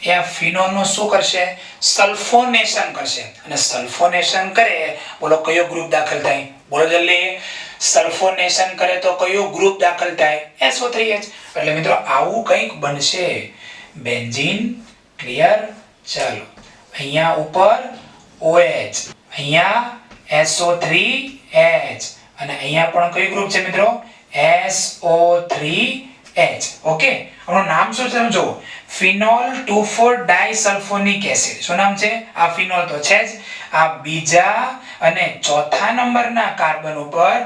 એ આ ફિનોલ નું શું કરશે? સલ્ફોનેશન કરશે. અને સલ્ફોનેશન કરે બોલો કયો ગ્રુપ દાખલ થાય? બોલો જલ્દી. સલ્ફોનેશન કરે તો કયો ગ્રુપ દાખલ થાય? SO3H. એટલે મિત્રો આવું કંઈક બનશે, બેન્ઝીન. ક્લિયર? ચાલો, અહીંયા ઉપર OH, અહીંયા SO3H અને અહીંયા પણ કઈ ગ્રુપ છે મિત્રો? SO3H. ઓકે, આનું નામ શું છે સમજો? Phenol 2,4 disulphonic acid. શું નામ છે? આ ફિનોલ તો છે જ. આ બીજા અને ચોથા નંબરના કાર્બન ઉપર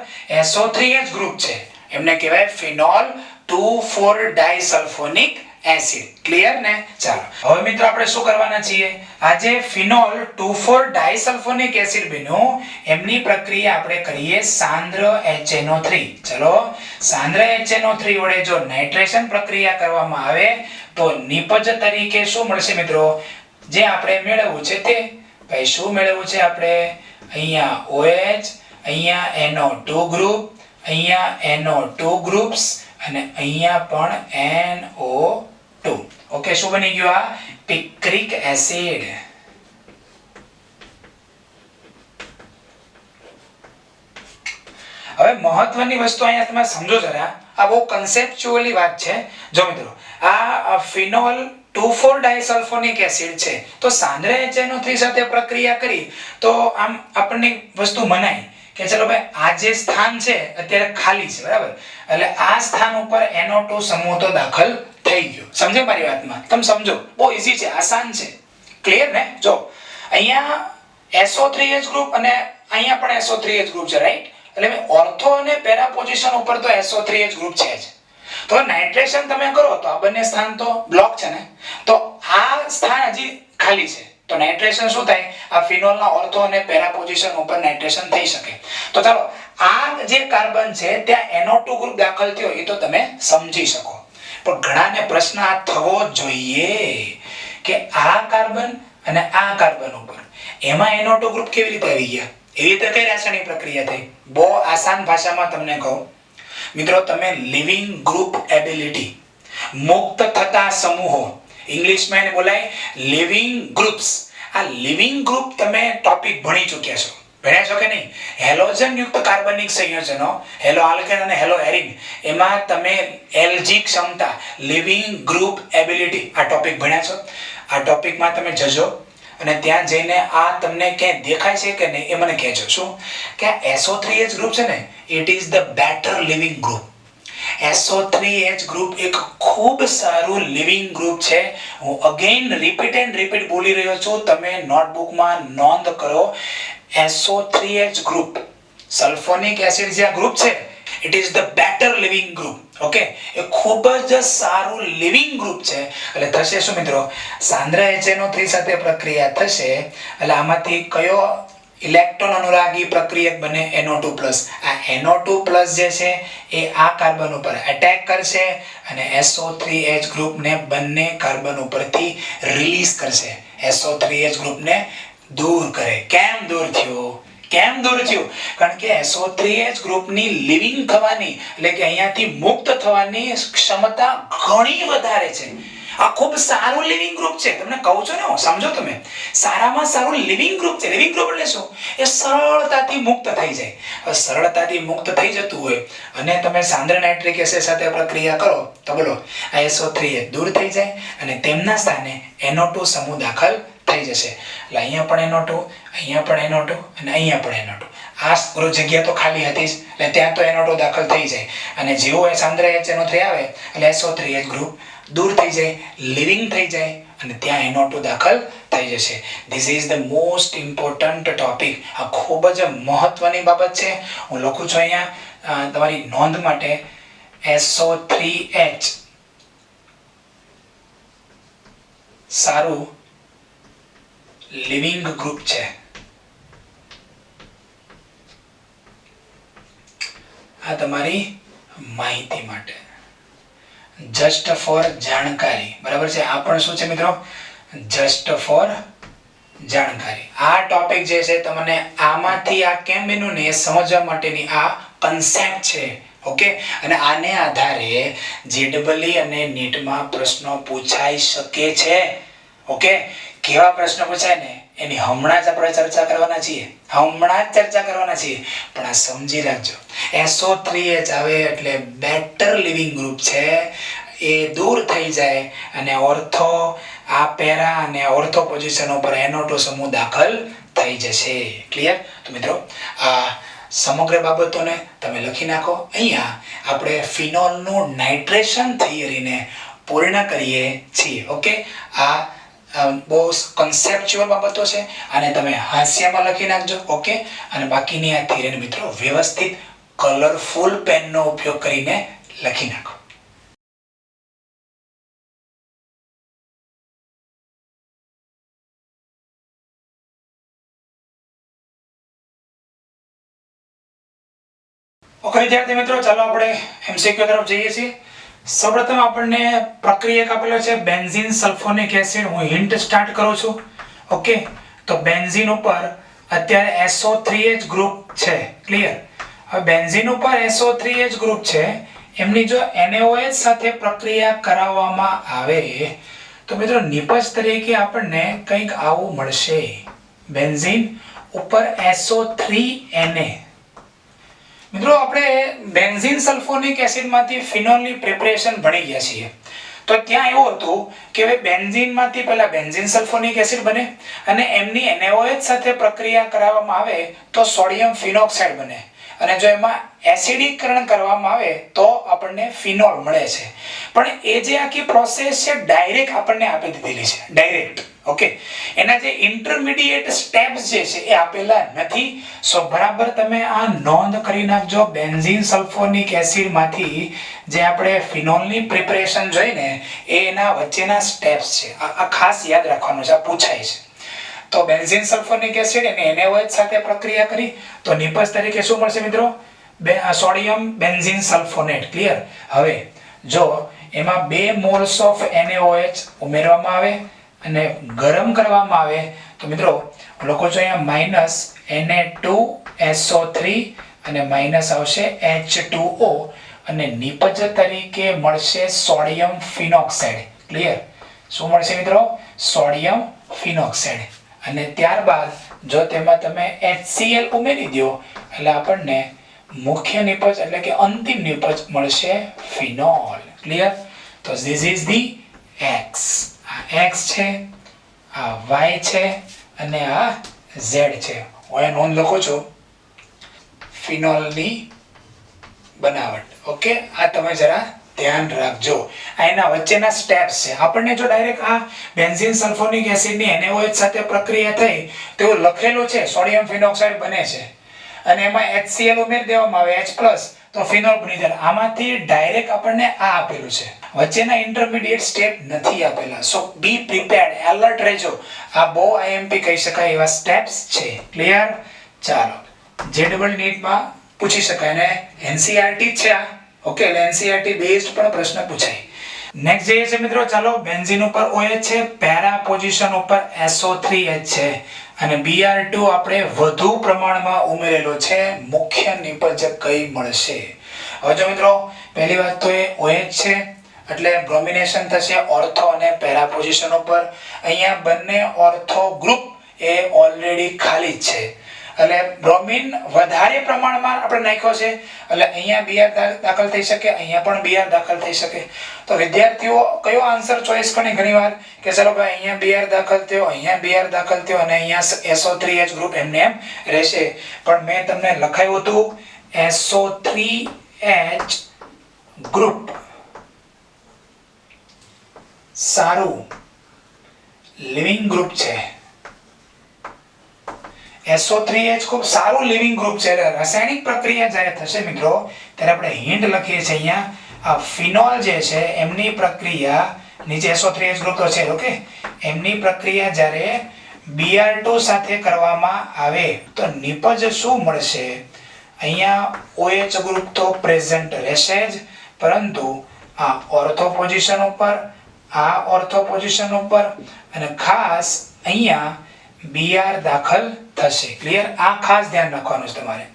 SO3H ગ્રુપ છે, એમને કહેવાય ફિનોલ 2,4 ડાઇસલ્ફોનિક એસિડ. ક્લિયર ને? ચાલો, હવે મિત્રો આપણે શું કરવાના છીએ? આજે ફિનોલ 2,4 ડાઇસલ્ફોનિક એસિડ બન્યું, એમની પ્રક્રિયા આપણે કરીએ સાંદ્ર HNO3. ચલો, સાંદ્ર HNO3 વડે જો નાઇટ્રેશન પ્રક્રિયા કરવામાં આવે તો નિપજ તરીકે શું મળશે મિત્રો? જે આપણે મેળવવું છે તે. ભાઈ શું મેળવવું છે આપણે? અહીંયા OH, અહીંયા NO2 ગ્રુપ, અહીંયા NO2 ગ્રુપ્સ અને અહીંયા પણ NO2. ઓકે, શું બની ગયું? આ પિક્રિક એસિડ. હવે મહત્વની વસ્તુ અહીંયા તમે સમજો જરા, આ બહુ કન્સેપ્ચ્યુઅલી વાત છે. જો મિત્રો આ ફિનોલ 2,4 ડાઇસલ્ફોનિક એસિડ છે, તો સાંદ્ર HNO3 સાથે પ્રક્રિયા કરી તો આમ આપણને વસ્તુ મનાય કે ચલો ભાઈ આ જે સ્થાન છે અત્યારે ખાલી છે, બરાબર? એટલે આ સ્થાન ઉપર NO2 સમૂહ તો દાખલ થઈ ગયું. સમજે મારી વાતમાં? તમે સમજો, બહુ ઈઝી છે, આસાન છે. ક્લિયર ને? જો અહીંયા SO3H ગ્રુપ અને અહીંયા પણ SO3H ગ્રુપ છે, રાઈટ? એટલે ઓર્થો અને પેરા પોઝિશન ઉપર તો SO3H ગ્રુપ છે જ. તો નાઇટ્રેશન તમે કરો તો આ બંને સ્થાન તો બ્લોક છે ને, તો આ સ્થાન હજી ખાલી છે. તો નાઇટ્રેશન શું થાય? આ ફિનોલના ઓર્થો અને પેરા પોઝિશન ઉપર નાઇટ્રેશન થઈ શકે. તો ચાલો આ જે કાર્બન છે ત્યાં NO2 ગ્રુપ દાખલ થયો એ તો તમે સમજી શકો. પણ ઘણાને પ્રશ્ન આ થવો જોઈએ કે આ કાર્બન અને આ કાર્બન ઉપર એમાં NO2 ગ્રુપ કેવી રીતે આવી ગયા? એવી રીતે કઈ રાસાયણિક પ્રક્રિયા થઈ? બહુ આસાન ભાષામાં તમને કહું મિત્રો, તમે લિવિંગ ગ્રુપ એબિલિટી, મુક્ત થતા સમૂહો, ઇંગ્લિશમાં એને બોલાય લિવિંગ ગ્રુપ્સ. આ લિવિંગ ગ્રુપ તમે ટોપિક ભણી ચૂક્યા છો, ભણ્યા છો કે નહીં? હેલોજન યુક્ત કાર્બનિક સંયોજનો, હેલો આલ્કેન અને હેલો એરિન, એમાં તમે એલજી ક્ષમતા, લિવિંગ ગ્રુપ એબિલિટી આ ટોપિક ભણ્યા છો. આ ટોપિકમાં તમે જજો અને ત્યાં જઈને આ તમને ક્યાંય દેખાય છે કે નહીં એ મને કહેજો. શું કે SO3H ગ્રુપ છે ને, it is the better leaving group. SO3H group એક ખૂબ સારું લિવિંગ ગ્રુપ છે. હું અગેન રિપીટ બોલી રહ્યો છું, તમે નોટબુકમાં નોંધ કરો. SO3H ગ્રુપ, સલ્ફોનિક એસિડ જે ગ્રુપ છે, it is the better leaving group. Okay, એ ખૂબ જ સારું લિવિંગ ગ્રુપ છે. એટલે થશે શું મિત્રો? સાંદ્ર HNO3 સાથે પ્રક્રિયા થશે એટલે આમાંથી કયો ઇલેક્ટ્રોન અનુરાગી પ્રક્રિયક બને? NO2+. આ NO2+ જે છે એ આ કાર્બન ઉપર એટેક કરશે અને SO3H ગ્રુપને બંને કાર્બન ઉપરથી રિલીઝ કરશે. SO3H ગ્રુપને દૂર કરે. કેમ દૂર થયું? કારણ કે SO3H ગ્રુપની લિવિંગ થવાની એટલે કે અહીંયાથી મુક્ત થવાની ક્ષમતા ઘણી વધારે છે. આ ખૂબ સારું લિવિંગ ગ્રુપ છે. તમને કહું છું ને, હું સમજો તમે, સારામાં સારું લિવિંગ ગ્રુપ છે. લિવિંગ ગ્રુપ એટલે શું? એ સરળતાથી મુક્ત થઈ જાય. સરળતાથી મુક્ત થઈ જતું હોય અને તમે સાંદ્ર નાઇટ્રિક એસિડ સાથે પ્રક્રિયા કરો તો બોલો આ SO3H દૂર થઈ જાય અને તેમના સ્થાને NO2 સમૂહ દાખલ થઈ જશે. એટલે અહીંયા પણ NO2, અહીંયા પણ NO2 અને અહીંયા પણ NO2. આ જગ્યા તો ખાલી હતી જ, એટલે ત્યાં તો NO2 દાખલ થઈ જાય અને જેવો એ સાંદ્ર HNO3 આવે એટલે SO3H ગ્રુપ દૂર થઈ જાય, લિવિંગ થઈ જાય અને ત્યાં NO2 દાખલ થઈ જશે. This is the most important topic. આ ખૂબ જ મહત્વની બાબત છે. હું લખું છું અહીંયા તમારી નોંધ માટે, SO3H સારું લિવિંગ ગ્રુપ છે. આ તમારી માહિતી માટે, જસ્ટ ફોર જાણકારી. બરાબર છે? આ પણ શું છે મિત્રો? જસ્ટ ફોર જાણકારી. આ ટોપિક જે છે તમને આમાંથી આ કેમ બન્યું ને એ સમજવા માટેની આ કન્સેપ્ટ છે. ઓકે, અને આને આધારે JEE અને નીટમાં પ્રશ્નો પૂછાઈ શકે છે. ઓકે, કેવા પ્રશ્નો પૂછાય ને એની હમણાં જ આપણે ચર્ચા કરવાના છીએ. પણ આ સમજી રાખજો, SO3H આવે એટલે બેટર લિવિંગ ગ્રુપ છે, એ દૂર થઈ જાય અને ઓર્થો આ પેરા અને ઓર્થો પોઝિશન ઉપર NO2 સમૂહ દાખલ થઈ જશે. ક્લિયર? તો મિત્રો આ સમગ્ર બાબતોને તમે લખી નાખો. અહીંયા આપણે ફિનોલનું નાઇટ્રેશન થિયરીને પૂર્ણ કરીએ છીએ. ઓકે, આ બહુ કન્સેપ્ચ્યુઅલ બાબતો છે અને તમે હાસ્યમાં લખી નાખજો. ઓકે, અને બાકીની આ થિયરીને મિત્રો વ્યવસ્થિત કલરફુલ પેનનો ઉપયોગ કરીને લખી નાખો. ઓકે વિદ્યાર્થી મિત્રો, ચાલો આપણે MCQ તરફ જઈએ છીએ. સૌપ્રથમ આપણને પ્રક્રિયક આપેલો છે બેન્ઝીન સલ્ફોનિક એસિડ. હું હિન્ટ સ્ટાર્ટ કરું છું. ઓકે, તો બેન્ઝીન ઉપર અત્યારે SO3H ગ્રુપ છે. ક્લિયર? હવે બેન્ઝીન ઉપર SO3H ગ્રુપ છે, એમની જો NaOH સાથે પ્રક્રિયા કરાવવામાં આવે તો મિત્રો નિપજ તરીકે આપણને કંઈક આવું મળશે. બેન્ઝીન ઉપર SO3Na. મિત્રો આપણે બેન્ઝીન સલ્ફોનિક એસિડમાંથી ફિનોલની પ્રિપરેશન ભણી ગયા છીએ. તો ત્યાં એવું હતું કે હવે બેન્ઝીનમાંથી પહેલા બેન્ઝીન સલ્ફોનિક એસિડ બને અને એમની NaOH સાથે પ્રક્રિયા કરાવવામાં આવે તો સોડિયમ ફિનોક્સાઇડ બને અને જો એમાં એસિડીકરણ કરવામાં આવે તો આપણને ફિનોલ મળે છે. પણ એ જે આખી પ્રોસેસ છે ડાયરેક્ટ આપણને આપી દીધેલી છે, ડાયરેક્ટ. ઓકે, એના જે ઇન્ટરમીડિયેટ સ્ટેપ્સ જે છે એ આપેલા નથી. સો બરાબર તમે આ નોંધ કરી નાખજો. બેન્ઝીન સલ્ફોનિક એસિડ માંથી જે આપણે ફિનોલની પ્રિપરેશન જોઈને એ એના વચ્ચેના સ્ટેપ્સ છે. આ ખાસ યાદ રાખવાનું છે, આ પૂછાય છે. તો બેન્ઝીન સલ્ફોનિક એસિડ અને NaOH સાથે પ્રક્રિયા કરી તો નિપજ તરીકે શું મળશે મિત્રો? Sodium benzene sulphonate. ક્લિયર? હવે જો એમાં 2 મોલ્સ ઓફ NaOH ઉમેરવામાં આવે અને ગરમ કરવામાં આવે તો મિત્રો લખો છો અહીંયા -Na2SO3 અને માઈનસ આવશે H2O અને નિપજ તરીકે મળશે સોડિયમ ફિનોક્સાઇડ. ક્લિયર? શું મળશે મિત્રો? Sodium phenoxide. અને ત્યારબાદ જો તેમાં તમે HCl ઉમેરી દો એટલે આપણને મુખ્ય નિપજ એટલે કે અંતિમ નિપજ મળશે ફિનોલ. ક્લિયર? તો ધીસ ઇઝ ધી X. આ X છે, આ Y છે અને આ Z છે. હવે નોંધ લખો છો ફિનોલની બનાવટ. ઓકે, આ તમે જરા ધ્યાન રાખજો. આ એના વચ્ચેના સ્ટેપ્સ છે. આપણને જો ડાયરેક્ટ આ બેન્ઝીન સલ્ફોનિક એસિડની NaOH સાથે પ્રક્રિયા થઈ તો એવું લખેલું છે સોડિયમ ફિનોક્સાઇડ બને છે અને એમાં HCl ઉમેરી દેવામાં આવે H+ તો ફિનોલ બની જાય. આમાંથી ડાયરેક્ટ આપણને આ આપેલું છે, વચ્ચેના ઇન્ટરમીડિયેટ સ્ટેપ નથી આપેલા. સો બી પ્રિપેર્ડ, એલર્ટ રહેજો. આ બહુ IMP કહી શકાય એવા સ્ટેપ્સ છે. ક્લિયર? ચાલો, જે ડબલ નીટમાં પૂછી શકાય ને NCERT છે આ. ઓકે, એટલે NCERT બેઝડ પણ પ્રશ્ન પૂછાય. નેક્સ્ટ જે છે મિત્રો, ચાલો બેન્ઝીન ઉપર OH છે, પેરા પોઝિશન ઉપર SO3H છે અને Br2 આપણે વધુ પ્રમાણમાં ઉમેરેલો છે. મુખ્ય નિપજ કઈ મળશે? હવે જો મિત્રો પહેલી વાત તો એ OH છે એટલે બ્રોમિનેશન થશે ઓર્થો અને પેરા પોઝિશન ઉપર. અહીંયા બંને ઓર્થો ગ્રુપ એ ઓલરેડી ખાલી જ છે એટલે બ્રોમિન વધારે પ્રમાણમાં આપણે નાખ્યો છે એટલે અહીંયા Br દાખલ થઈ શકે, અહીંયા પણ Br દાખલ થઈ શકે. તો વિદ્યાર્થીઓ કયો આન્સર ચોઈસ કરે ઘણીવાર કે ચલો ભાઈ અહીંયા Br દાખલ થયો, અહીંયા Br દાખલ થયો અને અહીંયા SO3H ગ્રુપ એમને એમ રહેશે. પણ મેં તમને લખાયું હતું SO3H ગ્રુપ સારું લિવિંગ ગ્રુપ છે. SO3H ખૂબ સારું લિવિંગ ગ્રુપ છે. રાસાયણિક પ્રક્રિયા જ્યારે થશે મિત્રો ત્યારે આપણે હિન્ટ લખીએ છીએ અહીંયા આ ફિનોલ જે છે એમની પ્રક્રિયા નીચે SO3H ગ્રુપ તો છે. ઓકે, એમની પ્રક્રિયા જ્યારે Br2 સાથે કરવામાં આવે તો નિપજ શું મળશે? અહીંયા OH ગ્રુપ તો પ્રેઝન્ટ રહેશે જ, પરંતુ આ ઓર્થો પોઝિશન ઉપર, આ ઓર્થો પોઝિશન ઉપર અને ખાસ અહીંયા Br દાખલ થશે. ક્લિયર? આ ખાસ ધ્યાન રાખવાનું છે તમારે.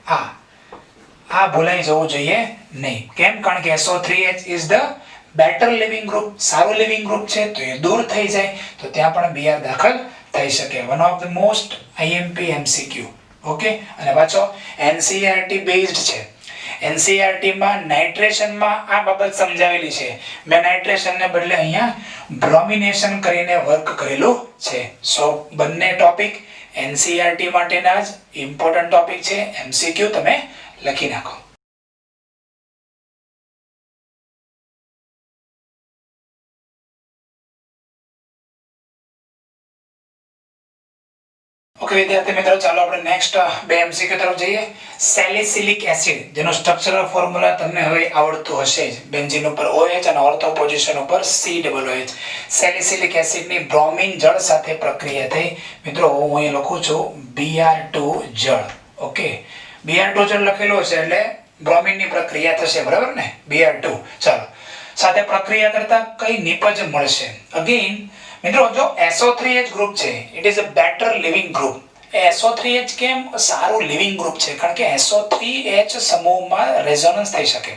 આ ભૂલાઈ જવું જોઈએ નહીં. કેમ? કારણ કે SO3H is the better leaving group, સારું લિવિંગ ગ્રુપ છે તો એ દૂર થઈ જાય તો ત્યાં પણ Br દાખલ થઈ શકે. One of the most IMP MCQ. Okay, અને પાછો NCERT બેઝડ છે. NCERT માં નાઇટ્રેશનમાં આ બાબત સમજાવેલી છે. મેં નાઇટ્રેશન ને બદલે અહીંયા બ્રોમિનેશન કરીને વર્ક કરેલું છે. સો બંને ટોપિક NCERT માટેના જ ઇમ્પોર્ટન્ટ ટોપિક છે. MCQ તમે લખી નાખો. ઓકે વિદ્યાર્થી મિત્રો, ચાલો આપણે નેક્સ્ટ બે MCQ તરફ જઈએ. સેલિસિલિક એસિડ જેનો સ્ટ્રક્ચરલ ફોર્મ્યુલા તમને હવે આવડતું હશે જ. બેન્ઝીન ઉપર OH અને ઓર્થો પોઝિશન ઉપર COOH. સેલિસિલિક એસિડની બ્રોમિન જળ સાથે પ્રક્રિયા થઈ. મિત્રો હું અહીં લખું છું Br2 જળ. ઓકે, Br2 જળ લખેલું છે એટલે બ્રોમિનની પ્રક્રિયા થશે, બરાબર ને? Br2 ચાલો સાથે પ્રક્રિયા કરતા કઈ નિપજ મળશે? અગેન મિત્રો જો SO3H ગ્રુપ છે it is a better leaving group. SO3H કેમ સારું લિવિંગ ગ્રુપ છે? કારણ કે SO3H સમૂહમાં રેઝોનન્સ થઈ શકે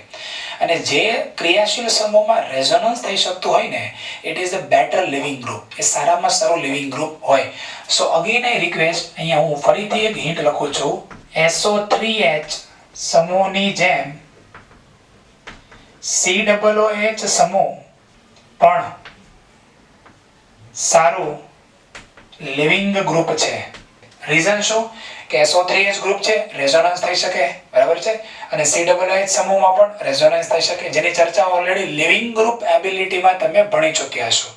અને જે ક્રિયાશીલ સમૂહમાં રેઝોનન્સ થઈ શકતું હોય ને it is the better leaving group. એ સારામાં સારું લિવિંગ ગ્રુપ હોય. સો અગેન આઈ રિક્વેસ્ટ, અહીંયા હું ફરીથી એક હિન્ટ લખું છું. SO3H સમૂહની જેમ COOH સમૂહ પણ સારું લિવિંગ ગ્રુપ છે. રીઝન શું કે SO3H ગ્રુપ છે, રેઝોનન્સ થઈ શકે, બરાબર છે, અને COOH સમૂહમાં પણ રેઝોનન્સ થઈ શકે, જેની ચર્ચા ઓલરેડી લિવિંગ ગ્રુપ એબિલિટીમાં તમે ભણી ચૂક્યા છો,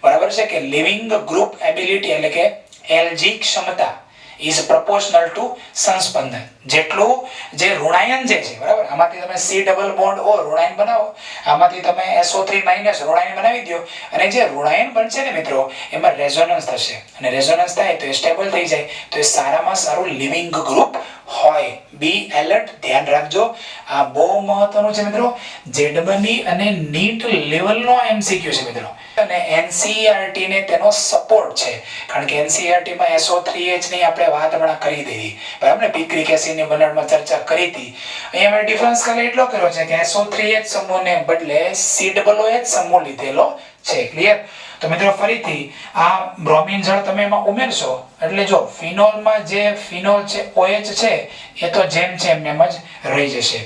બરાબર છે, કે લિવિંગ ગ્રુપ એબિલિટી એટલે કે LG ક્ષમતા is proportional to સંસ્પંદન. જેટલું જે ઋણાયન જે છે, બરાબર, આમાંથી તમે C ડબલ બોન્ડ O ઋણાયન બનાવો, આમાંથી તમે SO3 માઈનસ ઋણાયન બનાવી દો, અને જે ઋણાયન બનશે ને મિત્રો એમાં રેઝોનન્સ થશે, અને રેઝોનન્સ થાય તો એ સ્ટેબલ થઈ જાય, તો એ સારામાં સારું લિવિંગ ગ્રુપ હોય. બી એલર્ટ, ધ્યાન રાખજો, આ બહુ મહત્વનું છે મિત્રો. જેડબલઈ અને નીટ લેવલનો MCQ છે મિત્રો, અને NCERT ને તેનો સપોર્ટ છે, કારણ કે NCERT માં SO3H ની આપણે વાત હમણાં કરી દીધી, બરાબર ને, પિક્રિક એસિડ ની બનાવટમાં ચર્ચા કરી હતી. અહીંયા મેં ડિફરન્સ ખાલી એટલો કર્યો છે કે SO3H સમૂહને બદલે COOH સમૂહ લીધેલો છે. ક્લિયર? તો મિત્રો ફરીથી આ બ્રોમિન જળ તમે એમાં ઉમેરશો એટલે જો ફિનોલમાં જે ફિનોલ છે OH છે એ તો જેમ છે એમ જ રહી જશે.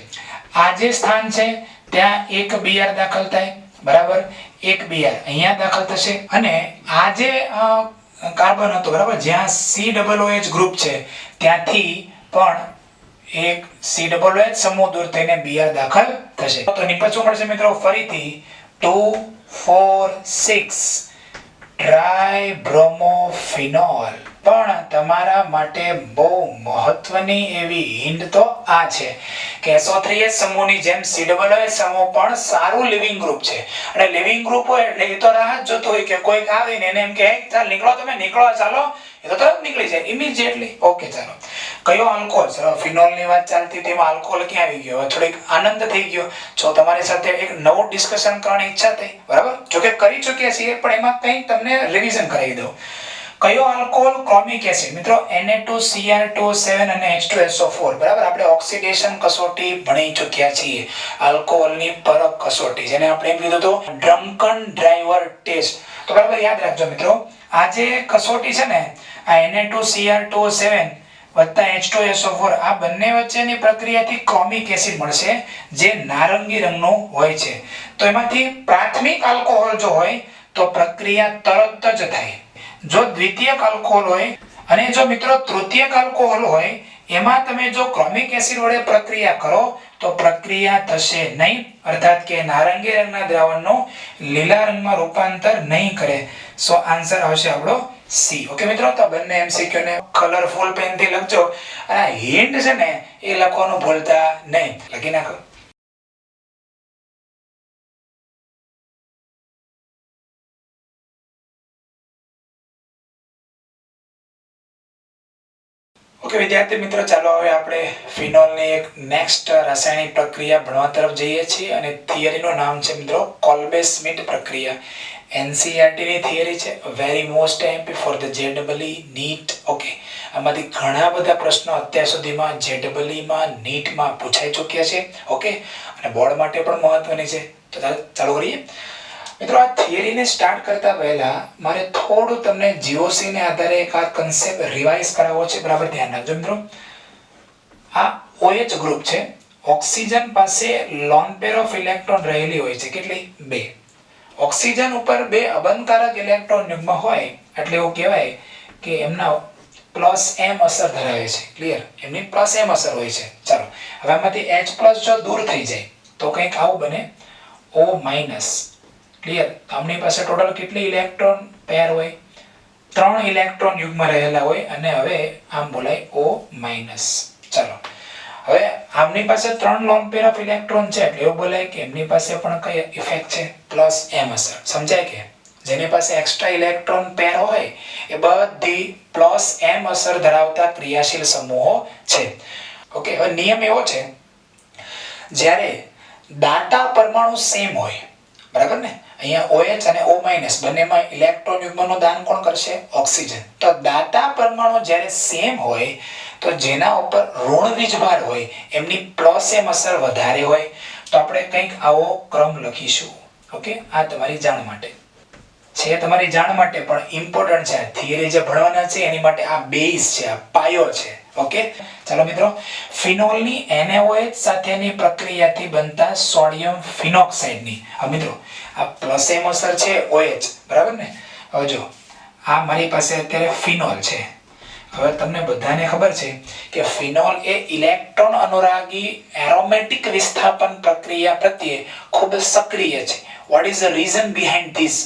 આ જે સ્થાન છે ત્યાં એક Br દાખલ થાય, બરાબર, એક Br અહીંયા દાખલ થશે, અને આ જે કાર્બન હતો, બરાબર, જ્યાં COOH ગ્રુપ છે ત્યાંથી પણ એક COOH સમૂહ દૂર થઈને Br દાખલ થશે. તો નિપજ શું મળશે મિત્રો? ફરીથી 2 4 6 ટ્રાઇબ્રોમોફિનોલ. પણ તમારા માટે બહુ મહત્વની એવી હિન્ટ તો આ છે કે SO3H સમૂહની જેમ COOH સમૂહ પણ સારું લિવિંગ ગ્રુપ છે, અને લિવિંગ ગ્રુપ હોય એટલે એ તો રાહ જ જોતો હોય કે કોઈક આવીને એને એમ કે ચાલ નીકળો, તમે નીકળો, ચાલો, એ તો તરત નીકળી જાય ઇમિડિયેટલી. ઓકે, ચાલો, કયો આલ્કોહોલ? ફિનોલ ની વાત ચાલતી હતી, એમાં આલ્કોહોલ ક્યાં આવી ગયો? થોડીક આનંદ થઈ ગયો, જો તમારી સાથે એક નવું ડિસ્કશન કરવાની ઈચ્છા થઈ, બરાબર, જો કે કરી ચૂક્યા છીએ પણ એમાં કંઈક તમને રિવિઝન કરાવી દઉં. કયો આલ્કોહોલ? ક્રોમિક એસિડ મિત્રો, Na2Cr2O7 અને H2SO4, બરાબર, આપણે ઓક્સિડેશન કસોટી ભણી ચૂક્યા છીએ, આલ્કોહોલની પરખ કસોટી, જેને આપણે એમ કીધું હતું ડ્રંકન ડ્રાઈવર ટેસ્ટ. તો બરાબર યાદ રાખજો મિત્રો, આ જે કસોટી છે ને, આ Na2Cr2O7 વત્તા H2SO4 આ બંને વચ્ચેની પ્રક્રિયાથી ક્રોમિક એસિડ મળશે, જે નારંગી રંગનું હોય છે. તો એમાંથી પ્રાથમિક આલ્કોહોલ જો હોય તો પ્રક્રિયા તરત જ થાય. જો દ્વિતીયક આલ્કોહોલ હોય અને જો મિત્રો તૃતીયક આલ્કોહોલ હોય, એમાં તમે જો ક્રોમિક એસિડ વડે પ્રક્રિયા કરો તો પ્રક્રિયા થશે નહીં, અર્થાત કે નારંગી રંગના દ્રાવણનું લીલા રંગમાં રૂપાંતર નહીં કરે. સો આન્સર આવશે આપણો સી. ઓકે મિત્રો, તો બંને MCQ ને કલરફુલ પેન થી લખજો, અને હિન્ટ છે ને એ લખવાનું ભૂલતા નહીં. લખી નાખો. ઓકે વિદ્યાર્થી મિત્રો, ચાલો હવે આપણે ફિનોલની એક નેક્સ્ટ રાસાયણિક પ્રક્રિયા ભણવા તરફ જઈએ છીએ, અને થિયરીનું નામ છે મિત્રો કોલ્બે-સ્મિટ પ્રક્રિયા. NCERT ની થિયરી છે, very most imp for the JEE NEET. Okay, આમાંથી ઘણા બધા પ્રશ્નો અત્યાર સુધીમાં JEE માં નીટમાં પૂછાઈ ચૂક્યા છે. ઓકે, અને બોર્ડ માટે પણ મહત્વની છે. તો ચાલો કરીએ મિત્રો. આ થિયરીને સ્ટાર્ટ કરતા પહેલા મારે થોડું તમને GOC ને આધારે એક આ કન્સેપ્ટ રિવાઇઝ કરાવવો છે, બરાબર, ધ્યાન રાખજો મિત્રો. આ OH ગ્રુપ છે, ઓક્સિજન પાસે લોન પેર ઓફ ઇલેક્ટ્રોન રહેલી હોય છે, કેટલી? 2. ઓક્સિજન ઉપર 2 અબંધકારક ઇલેક્ટ્રોન યુગ્મ હોય એટલે એવું કહેવાય કે એમના +m અસર ધરાવે છે. ક્લિયર? એમની +m અસર હોય છે. ચાલો, હવે આમાંથી H+ જો દૂર થઈ જાય તો કંઈક આવું બને, O-. ક્લિયર? આમની પાસે ટોટલ કેટલી ઇલેક્ટ્રોન પેર હોય? 3 ઇલેક્ટ્રોન યુગ્મ રહેલા હોય, અને હવે આમ બોલાય O-. ચાલો, હવે આમની પાસે 3 લોન પેર ઓફ ઇલેક્ટ્રોન છે એટલે એવું બોલાય કે એમની પાસે પણ કઈ ઇફેક્ટ છે? +m અસર. સમજાય કે જેની પાસે એક્સ્ટ્રા ઇલેક્ટ્રોન પેર હોય એ બધી +m અસર ધરાવતા ક્રિયાશીલ સમૂહો છે. ઓકે, હવે નિયમ એવો છે, જ્યારે દાતા પરમાણુ સેમ હોય, બરાબર ને, અહીંયા OH અને O- બંનેમાં ઇલેક્ટ્રોન યુગ્મનું દાન કોણ કરશે? ઓક્સિજન. તો દાતા પરમાણુ જ્યારે સેમ હોય તો જેના ઉપર ઋણ વીજભાર હોય એમની +m અસર વધારે હોય. તો આપણે કંઈક આવો ક્રમ લખીશું. ઓકે, આ તમારી જાણ માટે છે, તમારી જાણ માટે પણ ઇમ્પોર્ટન્ટ છે. થિયરી જે ભણવાના છે એની માટે આ બેઝ છે, આ પાયો છે. ઓકે, ચાલો મિત્રો, ફિનોલની NaOH સાથેની પ્રક્રિયાથી બનતા સોડિયમ ફિનોક્સાઇડની, હવે મિત્રો આ +m અસર છે OH, બરાબર ને. હવે જો આ મારી પાસે અત્યારે ફિનોલ છે, હવે તમને બધાને ખબર છે કે ફિનોલ એ ઇલેક્ટ્રોન અનુરાગી એરોમેટિક વિસ્થાપન પ્રક્રિયા પ્રત્યે ખૂબ સક્રિય છે. What is the reason behind this?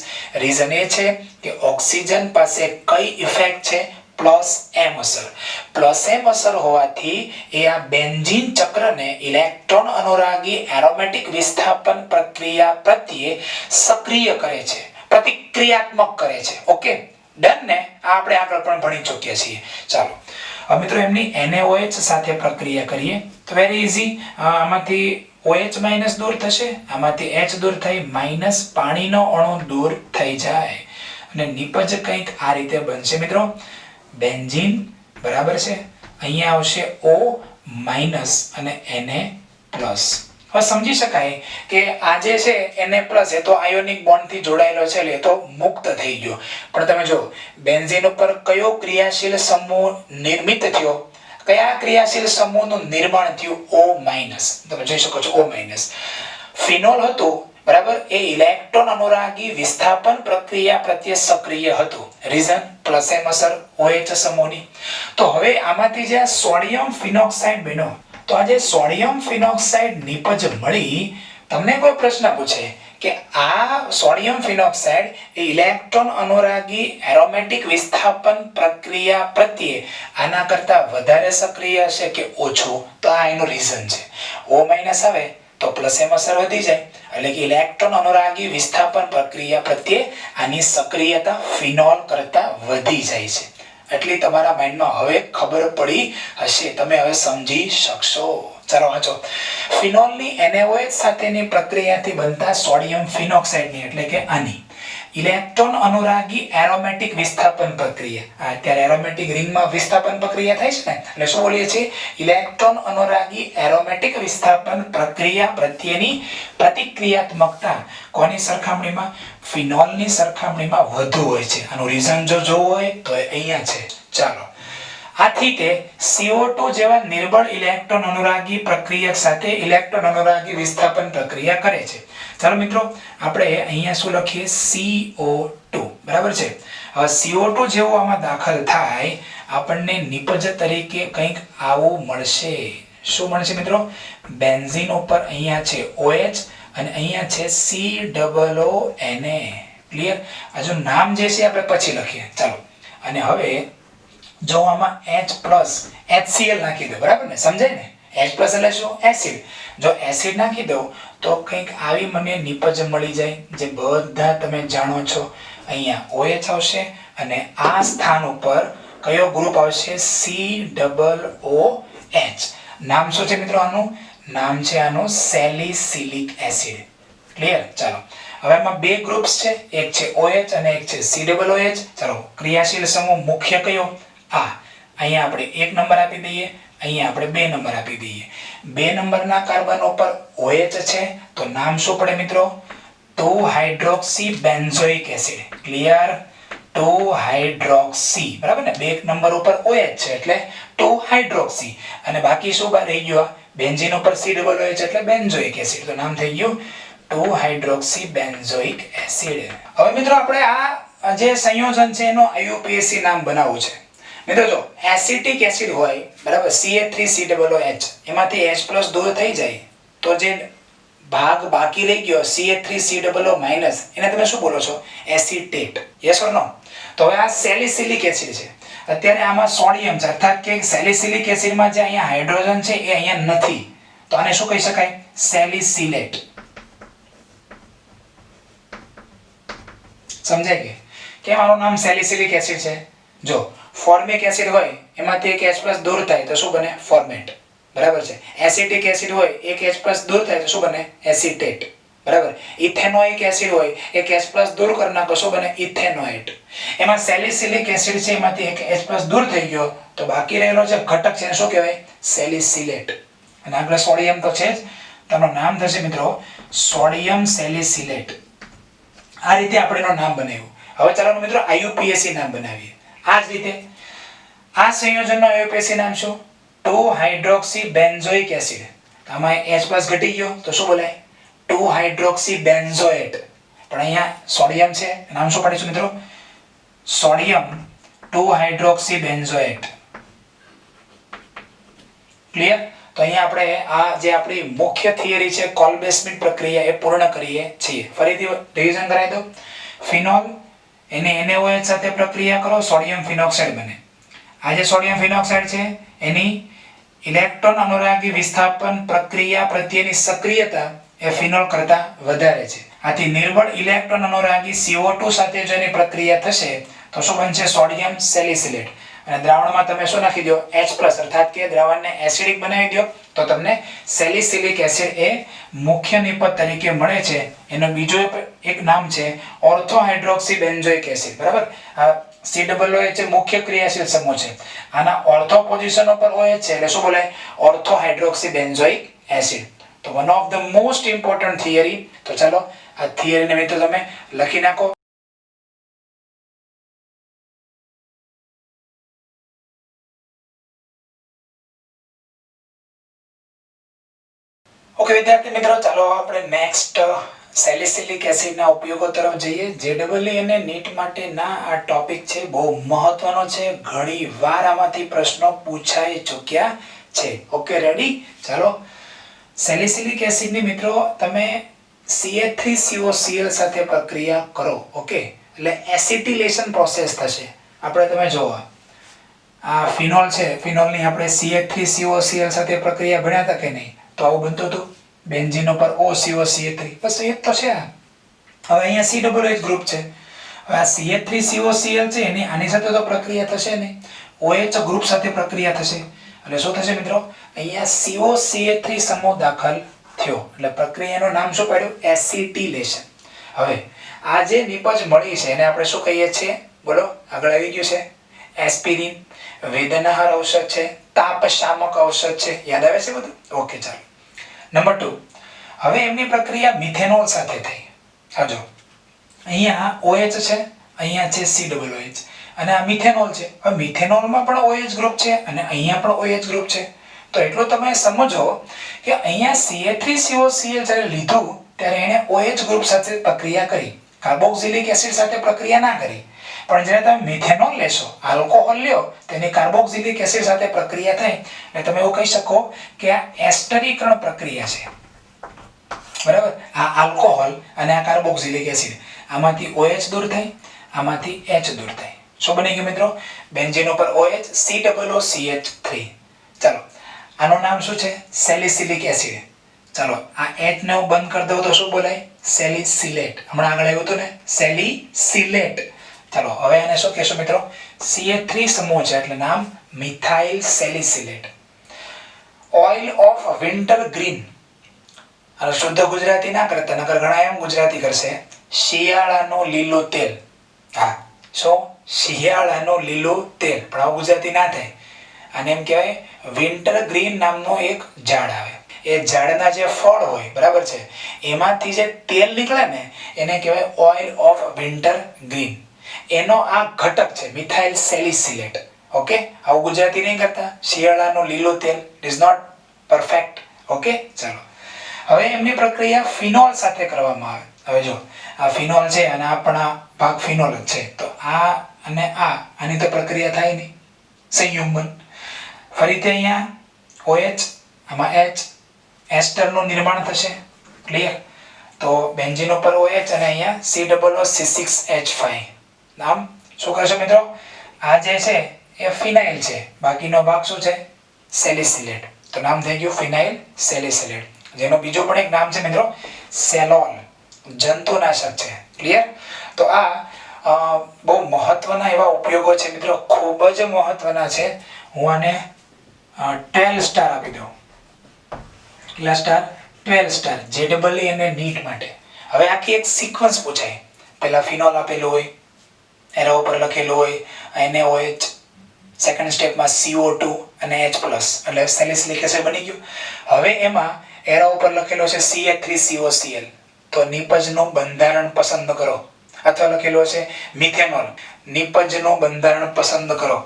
Reason એ છે કે ઓક્સિજન પાસે કઈ ઇફેક્ટ છે? પ્લસ એમ અસર. પ્લસ એમ અસર હોવાથી એ આ બેન્ઝીન ચક્રને ઇલેક્ટ્રોન અનુરાગી એરોમેટિક વિસ્થાપન પ્રક્રિયા પ્રત્યે સક્રિય કરે છે, પ્રતિક્રિયાત્મક કરે છે. ઓકે, ડન ને? આ આપણે આગળ પણ ભણી ચૂક્યા છીએ. ચાલો હવે મિત્રો એમની NaOH સાથે પ્રક્રિયા કરીએ તો વેરી ઈઝી. આમાંથી OH માઇનસ દૂર થશે, આમાંથી H દૂર થઈ માઇનસ પાણીનો અણુ દૂર થઈ જાય અને નિપજ કંઈક આ રીતે બનશે મિત્રો. બેન્ઝીન બરાબર છે, અહીંયા આવશે O માઇનસ અને Na પ્લસ. હવે સમજી શકાય કે આ જે છે Na+ એ તો આયોનિક બોન્ડ થી જોડાયેલો છે એટલે એ તો મુક્ત થઈ ગયો. પણ તમે જો બેન્ઝીન ઉપર કયો ક્રિયાશીલ સમૂહ નિર્મિત થયો? કયા ક્રિયાશીલ સમૂહનું નિર્માણ થયું? O-. તમે જોઈ શકો છો O-. ફિનોલ હતું બરાબર, એ ઇલેક્ટ્રોન અનુરાગી વિસ્થાપન પ્રક્રિયા પ્રત્યે સક્રિય હતું. રીઝન પ્લસ એમ અસર OH સમૂહની. તો હવે આમાંથી જે સોડિયમ ફિનોક્સાઇડ બન્યો, તો આ જે સોડિયમ ફિનોક્સાઇડ નિપજ મળી, તમને કોઈ પ્રશ્ન પૂછે કે આ સોડિયમ ફિનોક્સાઇડ એ ઇલેક્ટ્રોન અનુરાગી એરોમેટિક વિસ્થાપન પ્રક્રિયા પ્રત્યે આના કરતા વધારે સક્રિય હશે કે ઓછું? તો આ એનું રીઝન છે. O- આવે તો પ્લસ એમ અસર વધી જાય, એટલે કે ઇલેક્ટ્રોન અનુરાગી વિસ્થાપન પ્રક્રિયા પ્રત્યે આની સક્રિયતા ફિનોલ કરતા વધી જાય છે. એટલી તમારા માઇન્ડમાં હવે ખબર પડી હશે, તમે હવે સમજી શકશો. ચાલો વાંચો. ફિનોલની NaOH સાથેની પ્રક્રિયાથી બનતા સોડિયમ ફિનોક્સાઇડની એટલે કે આની ઇલેક્ટ્રોન અનુરાગી એરોમેટિક વિસ્થાપન પ્રક્રિયા. અત્યારે એરોમેટિક રિંગમાં વિસ્થાપન પ્રક્રિયા થાય છે ને, એટલે શું બોલીએ છીએ? ઇલેક્ટ્રોન અનુરાગી એરોમેટિક વિસ્થાપન પ્રક્રિયા પ્રત્યેની પ્રતિક્રિયાત્મકતા કોની સરખામણીમાં? ફિનોલની સરખામણીમાં વધુ હોય છે. આનું રીઝન જો જોવું હોય તો અહીંયા છે. ચાલો, આથી તે CO2 જેવા નિર્બળ ઇલેક્ટ્રોન અનુરાગી પ્રક્રિયક સાથે ઇલેક્ટ્રોન અનુરાગી વિસ્થાપન પ્રક્રિયા કરે છે. ચાલો મિત્રો, આપણે અહીંયા શું લખીએ? CO2 બરાબર છે. હવે CO2 જેવો આમાં દાખલ થાય, આપણને નિપજ તરીકે કંઈક આવું મળશે. શું મળશે મિત્રો? બેન્ઝીન ઉપર અહીંયા છે OH અને અહીંયા છે COONA. ક્લિયર? આ જો નામ જે છે આપણે પછી લખીએ. ચાલો, અને હવે જો આમાં H+ HCl નાખી દો, બરાબર ને? સમજાય ને? H+ એટલે શું? એસિડ. જો એસિડ નાખી દો તો કંઈક આવી મને નિપજ મળી જાય, જે બધા તમે જાણો છો. અહીંયા OH આવશે અને આ સ્થાન ઉપર કયો ગ્રુપ આવશે? COOH. નામ શું છે મિત્રો આનું? નામ છે આનું સેલિસિલિક એસિડ. ક્લિયર? ચાલો, હવે આમાં બે ગ્રુપ્સ છે, એક છે OH અને એક છે COOH. ચાલો, ક્રિયાશીલ સમૂહ મુખ્ય કયો? આ. અહીંયા આપણે 1 નંબર આપી દઈએ, અહીંયા આપણે 2 નંબર આપી દઈએ. 2 નંબરના કાર્બન ઉપર OH છે તો નામ શું પડે મિત્રો? 2-હાઇડ્રોક્સી બેન્ઝોઇક એસિડ. ક્લિયર? 2-હાઇડ્રોક્સી, બરાબર ને? 2 નંબર ઉપર OH છે એટલે 2-હાઇડ્રોક્સી અને બાકી શું રહી ગયું? બેન્ઝીન ઉપર COOH એટલે બેન્ઝોઇક એસિડ. તો નામ થઈ ગયું 2-હાઇડ્રોક્સી બેન્ઝોઇક એસિડ. હવે મિત્રો આપણે આ જે સંયોજન છે એનો IUPAC નામ બનાવવું છે. મિત્રો જો એસિટિક એસિડ હોય બરાબર, CH3COOH, એમાંથી H+ દૂર થઈ જાય તો જે ભાગ બાકી રહી ગયો CH3COO- એને તમે શું બોલો છો? એસિટેટ. યસ ઓર નો? તો હવે આ સેલિસિલિક એસિડ છે, અત્યારે આમાં સોડિયમ છે, અર્થાત કે સેલિસિલિક એસિડમાં જે અહીંયા હાઇડ્રોજન છે એ અહીંયા નથી, તો આને શું કહી શકાય? સેલિસિલેટ. સમજાય કે કેમ આનું નામ સેલિસિલિક એસિડ છે? જો ફોર્મિક એસિડ હોય એમાંથી એક H+ દૂર થાય તો શું બને? ફોર્મેટ. બરાબર છે? એસિટિક એસિડ હોય એક H+ દૂર થાય તો શું બને? એસિટેટ. બરાબર? ઇથેનોઇક એસિડ હોય એક H+ દૂર કરી નાખો શું બને? ઇથેનોએટ. એમાં સેલિસિલિક એસિડ છે એમાંથી એક H+ દૂર થઈ ગયો તો બાકી રહેલો જે ઘટક છે શું કહેવાય? સેલિસિલેટ. અને આગળ સોડિયમ તો છે જ, તેનું નામ થશે મિત્રો સોડિયમ સેલિસિલેટ. આ રીતે આપણે એનું નામ બનાવ્યું. હવે ચાલો મિત્રો IUPAC નામ બનાવીએ. આ જ રીતે આ સંયોજનનો IUPAC નામ શું? Two hydroxy benzoic acid. આમાં H+ ઘટી ગયો તો શું બોલાય? Two hydroxy benzoate. પણ અહીંયા સોડિયમ છે, નામ શું પાડીશું મિત્રો? Sodium two hydroxy benzoate. ક્લિયર? તો અહીંયા આપણે આ જે આપણી મુખ્ય થિયરી છે કોલ્બે-સ્મિથ પ્રક્રિયા એ પૂર્ણ કરીએ છીએ. ફરીથી રિવિઝન કરાવી દો. ફિનોલ એને NaOH સાથે પ્રક્રિયા કરો, સોડિયમ ફિનોક્સાઇડ બને. આ જે સોડિયમ ફિનોક્સાઇડ છે એની ઇલેક્ટ્રોન અનુરાગી વિસ્થાપન પ્રક્રિયા પ્રત્યેની સક્રિયતા એ ફિનોલ કરતા વધારે છે. આથી નિર્બળ ઇલેક્ટ્રોન અનુરાગી CO2 સાથે જો એની પ્રક્રિયા થશે તો શું બનશે? Sodium salicylate. અને દ્રાવણમાં તમે શું નાખી દો? H+ અર્થાત કે દ્રાવણને એસિડિક બનાવી દો તો તમને સેલિસિલિક એસિડ એ મુખ્ય નિપજ તરીકે મળે છે. એનો બીજો એક નામ છે ઓર્થો હાઇડ્રોક્સી બેન્ઝોઇક એસિડ. બરાબર? આ COOH એ મુખ્ય ક્રિયાશીલ સમૂહ છે. આના ઓર્થો પોઝિશન ઉપર OH છે એટલે શું બોલાય? Ortho hydroxy benzoic acid. તો one of the most important theory. તો ચાલો આ થિયરીને મિત્રો તમે લખી નાખો. ઓકે વિદ્યાર્થી મિત્રો, ચાલો આપણે નેક્સ્ટ સેલિસિલિક એસિડના ઉપયોગો તરફ જઈએ. JEE અને નીટ માટેના આ ટોપિક છે, બહુ મહત્વનો છે. ઘણી વાર આમાંથી પ્રશ્નો પૂછાઈ ચૂક્યા છે. Okay ready? ચાલો સેલિસિલિક એસિડની મિત્રો તમે CH3COCl સાથે પ્રક્રિયા કરો. ઓકે, એટલે એસિટિલેશન પ્રોસેસ થશે. આપણે તમે જોવો આ ફિનોલ છે, ફિનોલની આપણે CH3COCl સાથે પ્રક્રિયા ભણ્યા હતા કે નહીં? તો આવું બનતું હતું. બેન્ઝીન ઉપર OCOCH3, બસ એ જ તો છે. હવે અહીંયા COOH ગ્રુપ છે. હવે આ CH3COCl છે એની આની સાથે તો પ્રક્રિયા થશે નહીં, OH ગ્રુપ સાથે પ્રક્રિયા થશે. એટલે શું થશે મિત્રો? અહીંયા COCH3 સમૂહ દાખલ થયો. એટલે પ્રક્રિયાનું નામ શું પાડ્યું? એસિટિલેશન. હવે આ જે નિપજ મળી છે એને આપણે શું કહીએ છીએ? બોલો, આગળ આવી ગયું છે. એસ્પિરિન વેદનાહાર ઔષધ છે, તાપશામક ઔષધ છે. યાદ આવે છે બધું? ઓકે ચાલો. નંબર 2, હવે એમની પ્રક્રિયા મિથેનોલ સાથે થઈ. હાજો અહીંયા OH છે, અહીંયા છે COOH અને આ મિથેનોલ છે. હવે મિથેનોલમાં પણ OH ગ્રુપ છે અને અહીંયા પણ OH ગ્રુપ છે. તો એટલું તમે સમજો કે અહીંયા CH3COCl જ્યારે લીધું ત્યારે એને OH ગ્રુપ સાથે પ્રક્રિયા કરી, કાર્બોક્સિલિક એસિડ સાથે પ્રક્રિયા ના કરી. પણ જ્યારે તમે મિથેનોલ લેશો, આલ્કોહોલ લ્યો, તેની કાર્બોક્સિલિક એસિડ સાથે પ્રક્રિયા થાય એટલે તમે એવું કહી શકો કે આ એસ્ટરીકરણ પ્રક્રિયા છે. બરાબર? આ આલ્કોહોલ અને આ કાર્બોક્સિલિક એસિડ, આમાંથી OH દૂર થાય, આમાંથી H દૂર થાય. શું બની ગયું મિત્રો? બેન્ઝીન ઉપર OH, COOCH3. ચાલો આનું નામ શું છે? Salicylic acid. ચાલો આ H ને હું બંધ કરી દઉં તો શું બોલાય? સેલિસિલેટ. હમણાં આગળ આવ્યું હતું ને, સેલિસિલેટ. ચાલો હવે આને શું કહેશો મિત્રો? CH3 સમૂહ છે એટલે નામ methyl salicylate. Oil of wintergreen. આ શુદ્ધ ગુજરાતી ના કરતા, નકર ઘણા એમ ગુજરાતી કરશે. શિયાળાનું લીલું તેલ. હા, શું? શિયાળાનું લીલું તેલ. પણ આવું ગુજરાતી ના થાય. આને એમ કહેવાય વિન્ટર ગ્રીન નામનો એક ઝાડ આવે. એ ઝાડના જે ફળ હોય, બરાબર છે, એમાંથી જે તેલ નીકળે ને એને કહેવાય ઓઇલ ઓફ વિન્ટર ગ્રીન. એનો આ ઘટક છે મિથાઇલ સેલિસિલેટ. ઓકે, આવું ગુજરાતી નહીં કરતા. શિયાળાનું લીલું તેલ ઇઝ નોટ પરફેક્ટ. ઓકે ચાલો હવે એમની પ્રક્રિયા ફિનોલ સાથે કરવામાં આવે. હવે જો આ ફિનોલ છે અને આપણા ભાગ ફિનોલ જ છે, તો આ અને આની તો પ્રક્રિયા થાય નહીં, સંયુગ્મન. ફરીથી અહીંયા OH, આમાં H, એસ્ટરનું નિર્માણ થશે. ક્લિયર? તો બેન્ઝીન ઉપર OH અને અહીંયા COOC6H5. નામ શું કરશો મિત્રો? આ જે છે એ ફિનાઇલ છે, બાકીનો ભાગ શું છે? સેલિસિલેટ. તો નામ થઈ ગયું ફિનાઇલ સેલિસિલેટ, જેનો બીજો પણ એક નામ છે મિત્રો સેલોલ, જંતુનાશક છે. ક્લિયર? તો આ બહુ મહત્વના એવા ઉપયોગો છે મિત્રો, ખૂબ જ મહત્વના છે. હું આને 12 સ્ટાર આપી દઉં. કેટલા સ્ટાર? 12 સ્ટાર. JEE અને નીટ માટે. હવે આખી એક સિક્વન્સ પૂછાય. પહેલા ફિનોલ આપેલું હોય, એરો ઉપર લખેલું હોય NaOH, સેકન્ડ સ્ટેપમાં CO2 અને H+, એટલે સેલિસિલિક એસિડ બની ગયું. હવે એમાં એરો ઉપર લખેલો છે CH3COCl, તો નિપજનું બંધારણ પસંદ કરો. અથવા લખેલો છે મિથેનોલ, નિપજનું બંધારણ પસંદ કરો.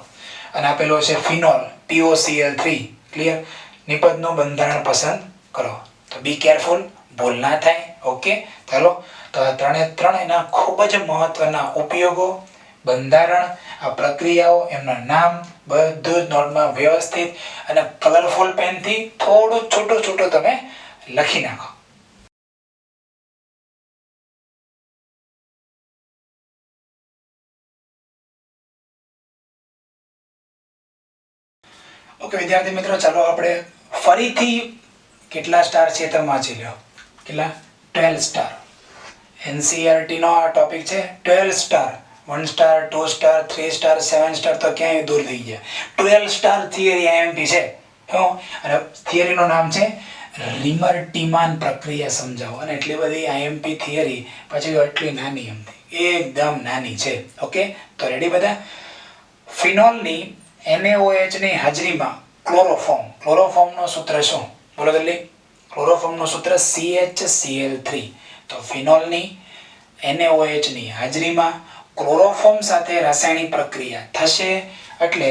અને આપેલો છે ફિનોલ, POCl3. ક્લિયર? નિપજનું બંધારણ પસંદ કરો. તો બી કેરફુલ, ભૂલ ના થાય. ઓકે ચાલો, તો આ ત્રણે ત્રણ એના ખૂબ જ મહત્વના ઉપયોગો બંધારણ, આ પ્રક્રિયાઓ, એમના નામ બધું જ નોટમાં વ્યવસ્થિત અને કલરફુલ પેનથી થોડું છોટું છોટું તમે લખી નાખો. ઓકે વિદ્યાર્થી મિત્રો, ચાલો આપણે ફરીથી કેટલા સ્ટાર છે તમે વાંચી લો. કેટલા? 12 સ્ટાર. NCERT નો આ ટોપિક છે 12 star. 1 star, 2 star, 3 star, 7 star તો ક્યાંય દૂર થઈ ગયા. 12 સ્ટાર થિયરી IMP છે. અને થિયરી નું નામ છે રીમર-ટીમાન પ્રક્રિયા સમજાવો. અને એટલી બધી IMP થિયરી પછી એટલી નાની એમથી એકદમ નાની છે. ઓકે, તો રેડી બધા? ફિનોલની NaOH ની હાજરીમાં ક્લોરોફોર્મ નું સૂત્ર શું? બોલો જલ્દી. ક્લોરોફોર્મ નું સૂત્ર CHCl3. તો ફિનોલની NaOH ની હાજરીમાં ક્લોરોફોર્મ સાથે રાસાયણિક પ્રક્રિયા થશે એટલે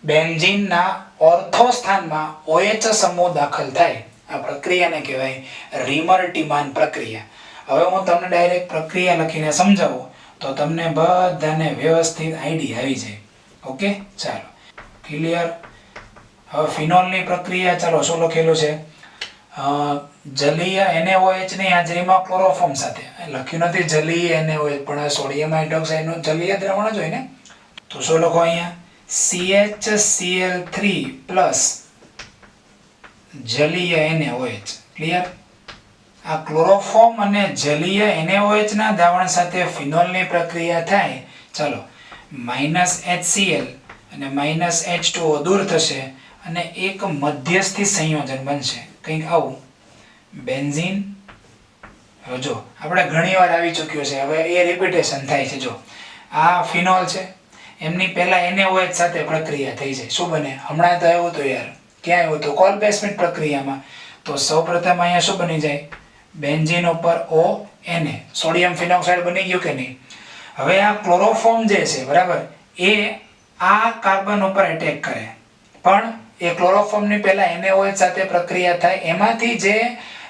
બેન્ઝીનના ઓર્થો સ્થાનમાં OH સમૂહ દાખલ થાય. આ પ્રક્રિયાને કહેવાય રીમર-ટીમાન પ્રક્રિયા. હવે હું તમને ડાયરેક્ટ પ્રક્રિયા લખીને સમજાવું તો તમને બધાને વ્યવસ્થિત આઈડિયા આવી જાય. ઓકે, ચાલો ક્લિયર. હવે ફિનોલની પ્રક્રિયા, ચાલો શું લખેલું છે? જલીય NaOH ની હાજરીમાં ક્લોરોફોર્મ સાથે. લખ્યું નથી જલીય NaOH, પણ સોડિયમ હાઇડ્રોક્સાઇડ નું જલીય દ્રાવણ જ હોય ને. તો શું લખો અહીંયા? CHCl3 પ્લસ જલીય NaOH. ક્લિયર? આ ક્લોરોફોર્મ અને જલીય NaOH ના દ્રાવણ સાથે ફિનોલની પ્રક્રિયા થાય. ચાલો, -HCl અને -H2O દૂર થશે અને એક મધ્યસ્થી સંયોજન બનશે. કંઈક આવું બેન્ઝીન. હવે જો આપણે ઘણી વાર આવી ચૂક્યું છે, હવે એ રિપીટેશન થાય છે. જો આ ફિનોલ છે, એમની પહેલા NaOH સાથે પ્રક્રિયા થઈ જાય. શું બને? હમણાં તો આવ્યું હતું યાર, ક્યાં આવ્યું હતું? કોલ-બેસમેન્ટ પ્રક્રિયામાં. તો સૌપ્રથમ અહીંયા શું બની જાય? બેન્ઝીન ઉપર ONa, સોડિયમ ફિનોક્સાઇડ બની ગયું કે નહીં? હવે આ ક્લોરોફોર્મ જે છે, બરાબર, એ આ કાર્બન ઉપર એટેક કરે, પણ એ ક્લોરોફોર્મની પહેલા NaOH સાથે પ્રક્રિયા થાય, એમાંથી જે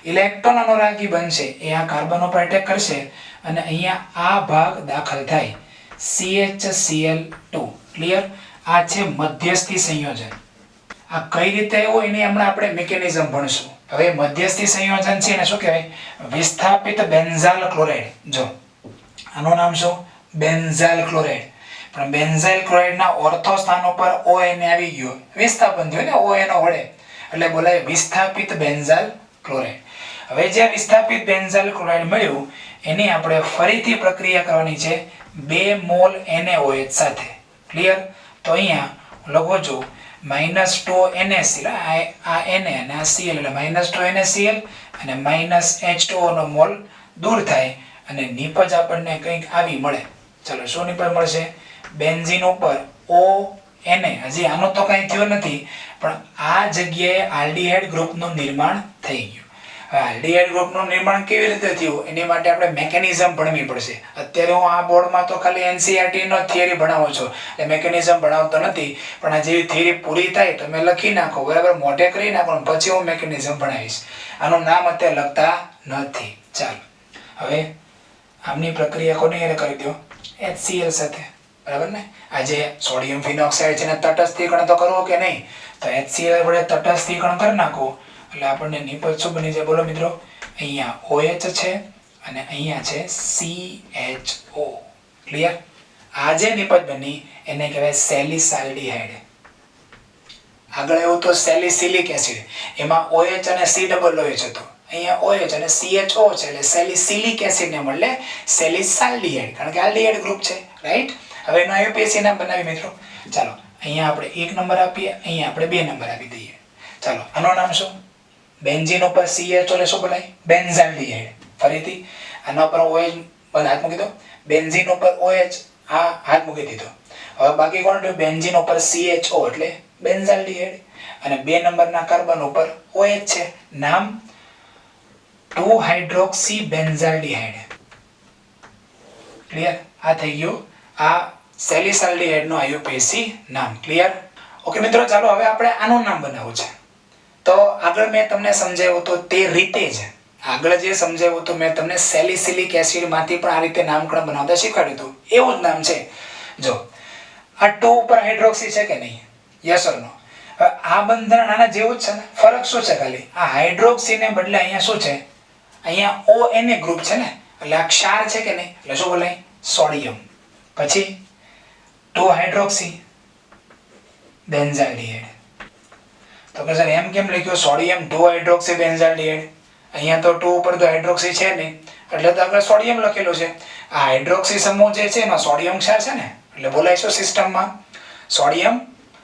ઇલેક્ટ્રોન અનુરાગી બનશે એ આ કાર્બન ઉપર એટેક કરશે અને અહીંયા આ ભાગ દાખલ થાય CHCl2. ક્લિયર? આ છે મધ્યસ્થી સંયોજન. આ કઈ રીતે આવ્યું એની હમણાં આપણે મિકેનિઝમ ભણશું. હવે મધ્યસ્થી સંયોજન છે એને શું કહેવાય? વિસ્થાપિત બેન્ઝાલ ક્લોરાઇડ. જો આનું નામ શું? બેન્ઝાલ ક્લોરાઇડ. પણ બેન્ઝાઇલ ક્લોરાઇડના ઓર્થો સ્થાન ઉપર ONa આવી ગયો, વિસ્થાપન થયું ને ONO વડે, એટલે બોલાય વિસ્થાપિત બેન્ઝાલ ક્લોરાઇડ. હવે જે વિસ્થાપિત બેન્ઝાલ ક્લોરાઇડ મળ્યું એની આપણે ફરીથી પ્રક્રિયા કરવાની છે 2 મોલ NaOH સાથે. ક્લિયર? તો અહીંયા લખો છો -2NaCl, આ Na અને આ Cl એટલે -2NaCl અને -H2O નો મોલ દૂર થાય અને નિપજ આપણને કંઈક આવી મળે. ચલો, શું નિપજ મળશે? બેન્ઝીન ઉપર ONa. હજી આનો તો કંઈ થયું નથી, પણ આ જગ્યાએ આલ્ડીહાઇડ ગ્રુપનું નિર્માણ થઈ ગયું. હવે આલ્ડીહાઇડ ગ્રુપનું નિર્માણ કેવી રીતે થયું એની માટે આપણે મેકેનિઝમ ભણવી પડશે. અત્યારે હું આ બોર્ડમાં તો ખાલી NCERT નો થિયરી ભણાવું છું, એટલે મેકેનિઝમ ભણાવતો નથી, પણ આ જેવી થિયરી પૂરી થાય તમે લખી નાખો, બરાબર, મોઢે કરી નાખો, પછી હું મેકેનિઝમ ભણાવીશ. આનું નામ અત્યારે લખતા નથી. ચાલો, હવે આમની પ્રક્રિયા કોની હારે કરી દો? HCl સાથે, બરાબર ને? આજે સોડિયમ ફિનોક્સાઇડ છે ને તટસ્થીકરણ તો કરવો કે નહીં? તો HCl વડે તટસ્થીકરણ કરી નાખો એટલે આપણને નિપજ શું બની જાય? બોલો મિત્રો. અહીંયા OH છે અને અહીંયા છે CHO. ક્લિયર? આ જે નિપજ બની એને કહેવાય સેલિસાલ્ડીહાઇડ. આગળ એવું તો સેલિસિલિક એસિડ, એમાં OH અને COOH હતો. અહીંયા OH અને CHO છે એટલે સેલિસિલિક એસિડ ને મળે સેલિસાલ્ડીહાઇડ, કારણ કે આલ્ડીહાઇડ ગ્રુપ છે. રાઈટ? હવે એનો IUPAC નામ બનાવી મિત્રો. ચાલો, અહીંયા આપણે 1 નંબર આપીએ, અહીંયા આપણે 2 નંબર આપી દઈએ. ચાલો, આનું નામ શું? બેન્ઝીન ઉપર CHO એટલે શું બોલાય? બેન્ઝાલ્ડીહાઇડ. ફરીથી આના ઉપર OH પર હાથ મૂકી દો, બેન્ઝીન ઉપર OH આ હાથ મૂકી દીધો. હવે બાકી કોણ રહ્યું? બેન્ઝીન ઉપર CHO એટલે બેન્ઝાલ્ડીહાઇડ અને 2 નંબરના કાર્બન ઉપર OH છે, નામ 2 હાઇડ્રોક્સી બેન્ઝાલ્ડીહાઇડ. ક્લિયર? આ થઈ ગયું આ સેલિસાલ્ડીહાઇડ નું IUPAC નામ. ક્લિયર? ઓકે મિત્રો, ચાલો હવે આપણે આનું નામ બનાવવું છે. તો આગળ મેં તમને સમજાવ્યું તો તે રીતે જ આગળ જે સમજાવ્યું હતું મેં તમને સેલિસિલિક એસિડ માંથી પણ આ રીતે નામકરણ બનાવતા શીખવાડ્યું હતું, એવું જ નામ છે. જો આ 2 ઉપર હાઇડ્રોક્સી છે કે નહીં? યસ ઓર નો? હવે આ બંધારણ આના જેવું જ છે ને, ફરક શું છે? ખાલી આ હાઇડ્રોક્સી ને બદલે અહીંયા શું છે? અહીંયા ONA ગ્રુપ છે ને, એટલે આ ક્ષાર છે કે નહીં, એટલે શું બોલાય? સોડિયમ. પછી 2 હાઇડ્રોક્સી બેન્ઝાલ્ડિહાઇડ. તો કે સર એમ કેમ લખ્યું સોડિયમ 2 હાઇડ્રોક્સી બેન્ઝાલ્ડિહાઇડ? અહીંયા તો 2 ઉપર તો હાઇડ્રોક્સી છે નહીં, એટલે તો આપણે સોડિયમ લખેલું છે. આ હાઇડ્રોક્સી સમૂહ જે છે એમાં સોડિયમ ક્ષાર છે ને, એટલે બોલાય શું સિસ્ટમમાં? સોડિયમ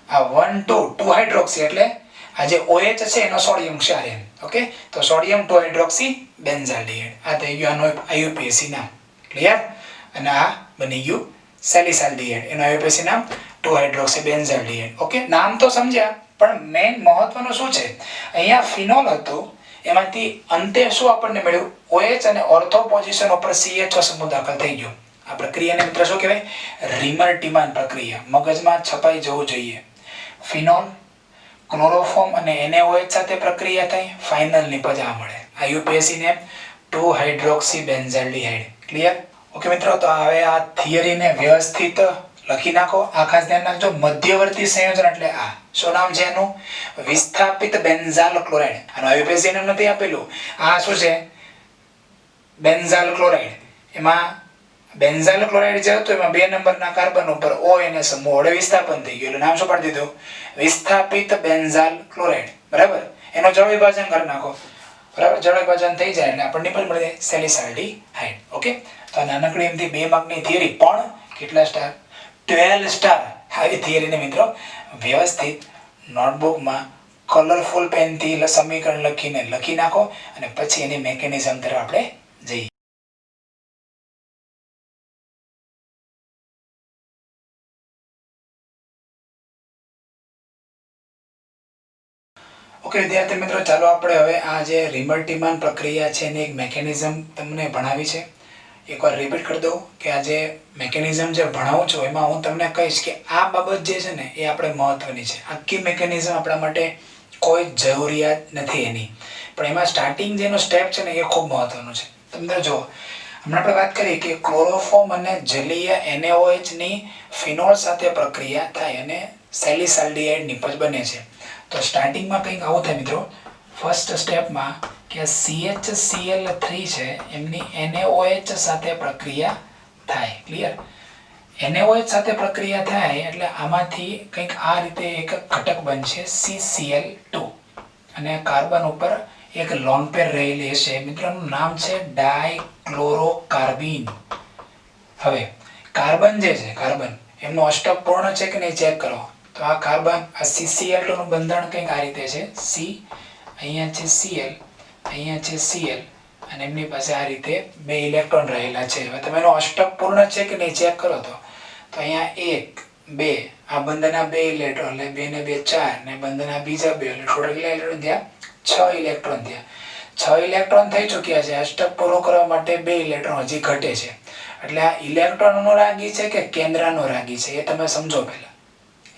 આ 1 2 હાઇડ્રોક્સી એટલે આ જે OH છે એનો સોડિયમ ક્ષાર એમ. ઓકે, તો સોડિયમ 2 હાઇડ્રોક્સી બેન્ઝાલ્ડિહાઇડ આ થઈ ગયું આનો IUPAC નામ. ક્લિયર? અને આ બની ગયું સેલિસાલ્ડિહાઇડ, એનો IUPAC નામ 2 હાઇડ્રોક્સી બેન્ઝાલ્ડિહાઇડ. ઓકે, નામ તો સમજ્યા, પણ મેઇન મહત્વનું શું છે? અહીંયા ફિનોલ હતું, એમાંથી અંતે શું આપણને મળ્યું? OH અને ઓર્થો પોઝિશન ઉપર CH સમૂહ દાખલ થઈ ગયો. આ પ્રક્રિયાને મિત્ર શું કહેવાય? રીમર-ટીમાન પ્રક્રિયા. મગજમાં છપાઈ જવું જોઈએ. ફિનોલ ક્લોરોફોર્મ અને NaOH સાથે પ્રક્રિયા થાય, ફાઇનલ નિપજ આ મળે. IUPAC ને 2 હાઇડ્રોક્સી બેન્ઝાલ્ડિહાઇડ. ક્લિયર? ઓકે મિત્રો, તો હવે આ થિયરીને વ્યવસ્થિત લખી નાખો. આ ખાસ ધ્યાન રાખજો, મધ્યવર્તી સંયોજન એટલે આ શું નામ છે એનું? વિસ્થાપિત બેન્ઝાલ ક્લોરાઇડ. આનો IUPAC નામ નથી આપેલું. આ શું છે? બેન્ઝાલ ક્લોરાઇડ. એમાં બેન્ઝાલ ક્લોરાઇડ જે હતું એમાં 2 નંબરના કાર્બન ઉપર ONA સમૂહ વડે વિસ્થાપન થઈ ગયું, એટલે નામ શું પાડી દીધું? વિસ્થાપિત બેન્ઝાલ ક્લોરાઇડ. બરાબર? એનો જળ વિભાજન કરી નાખો. બરાબર? જળ વિભાજન થઈ જાય એટલે આપણને પણ મળી જાય સેલિસાલ્ડિહાઇડ. ઓકે, તો નાનકડી એમથી 2 માર્કની થિયરી, પણ કેટલા સ્ટાર? 12 સ્ટાર. આવી થિયરીને મિત્રો વ્યવસ્થિત નોટબુકમાં કલરફુલ પેનથી સમીકરણ લખીને લખી નાખો, અને પછી એની મેકેનિઝમ તરફ આપણે જઈએ. ઓકે વિદ્યાર્થી મિત્રો, ચાલો આપણે હવે આ જે રીમર-ટીમાન પ્રક્રિયા છે એની એક મેકેનિઝમ તમને ભણાવી છે. એકવાર રિપીટ કરી દઉં કે આ જે મેકેનિઝમ જે ભણાવું છું એમાં હું તમને કહીશ કે આ બાબત જે છે ને એ આપણે મહત્વની છે. આખી મેકેનિઝમ આપણા માટે કોઈ જરૂરિયાત નથી એની, પણ એમાં સ્ટાર્ટિંગ જેનો સ્ટેપ છે ને એ ખૂબ મહત્વનું છે. તમને જો હમણાં આપણે વાત કરીએ કે ક્લોરોફોર્મ અને જલીય NaOH ની ફિનોલ સાથે પ્રક્રિયા થાય અને સેલિસાલ્ડિહાઇડ નિપજ બને છે. તો સ્ટાર્ટિંગમાં કંઈક આવું થાય મિત્રો. ફર્સ્ટ સ્ટેપમાં કે CHCl3 છે એમની NaOH સાથે પ્રક્રિયા થાય. ક્લિયર? NaOH સાથે પ્રક્રિયા થાય એટલે આમાંથી કંઈક આ રીતે એક ઘટક બનશે CCl2, અને કાર્બન ઉપર એક લોન પેર રહેલી હશે. મિત્રોનું નામ છે ડાયક્લોરોકાર્બિન. હવે કાર્બન જે છે, કાર્બન એમનું અષ્ટક પૂર્ણ છે કે નહીં ચેક કરો. તો આ કાર્બન આ CCl2 નું બંધારણ કંઈક આ રીતે છે. C અહીંયા છે Cl, અહીંયા છે Cl, અને એમની પાસે આ રીતે 2 ઇલેક્ટ્રોન રહેલા છે. હવે તમે એનો અષ્ટક પૂર્ણ છે કે નહીં ચેક કરો તો અહીંયા 1 2 આ બંધના 2 ઇલેક્ટ્રોન, એટલે 2 ને 2 4, ને બંધના બીજા 2, એટલે ટોટલ કેટલા ઇલેક્ટ્રોન થયા? 6 ઇલેક્ટ્રોન થયા. 6 ઇલેક્ટ્રોન થઈ ચૂક્યા છે. અષ્ટક પૂર્ણ કરવા માટે 2 ઇલેક્ટ્રોન હજી ઘટે છે. એટલે આ ઇલેક્ટ્રોન અનુરાગી છે કે કેન્દ્ર અનુરાગી છે એ તમે સમજો પહેલા.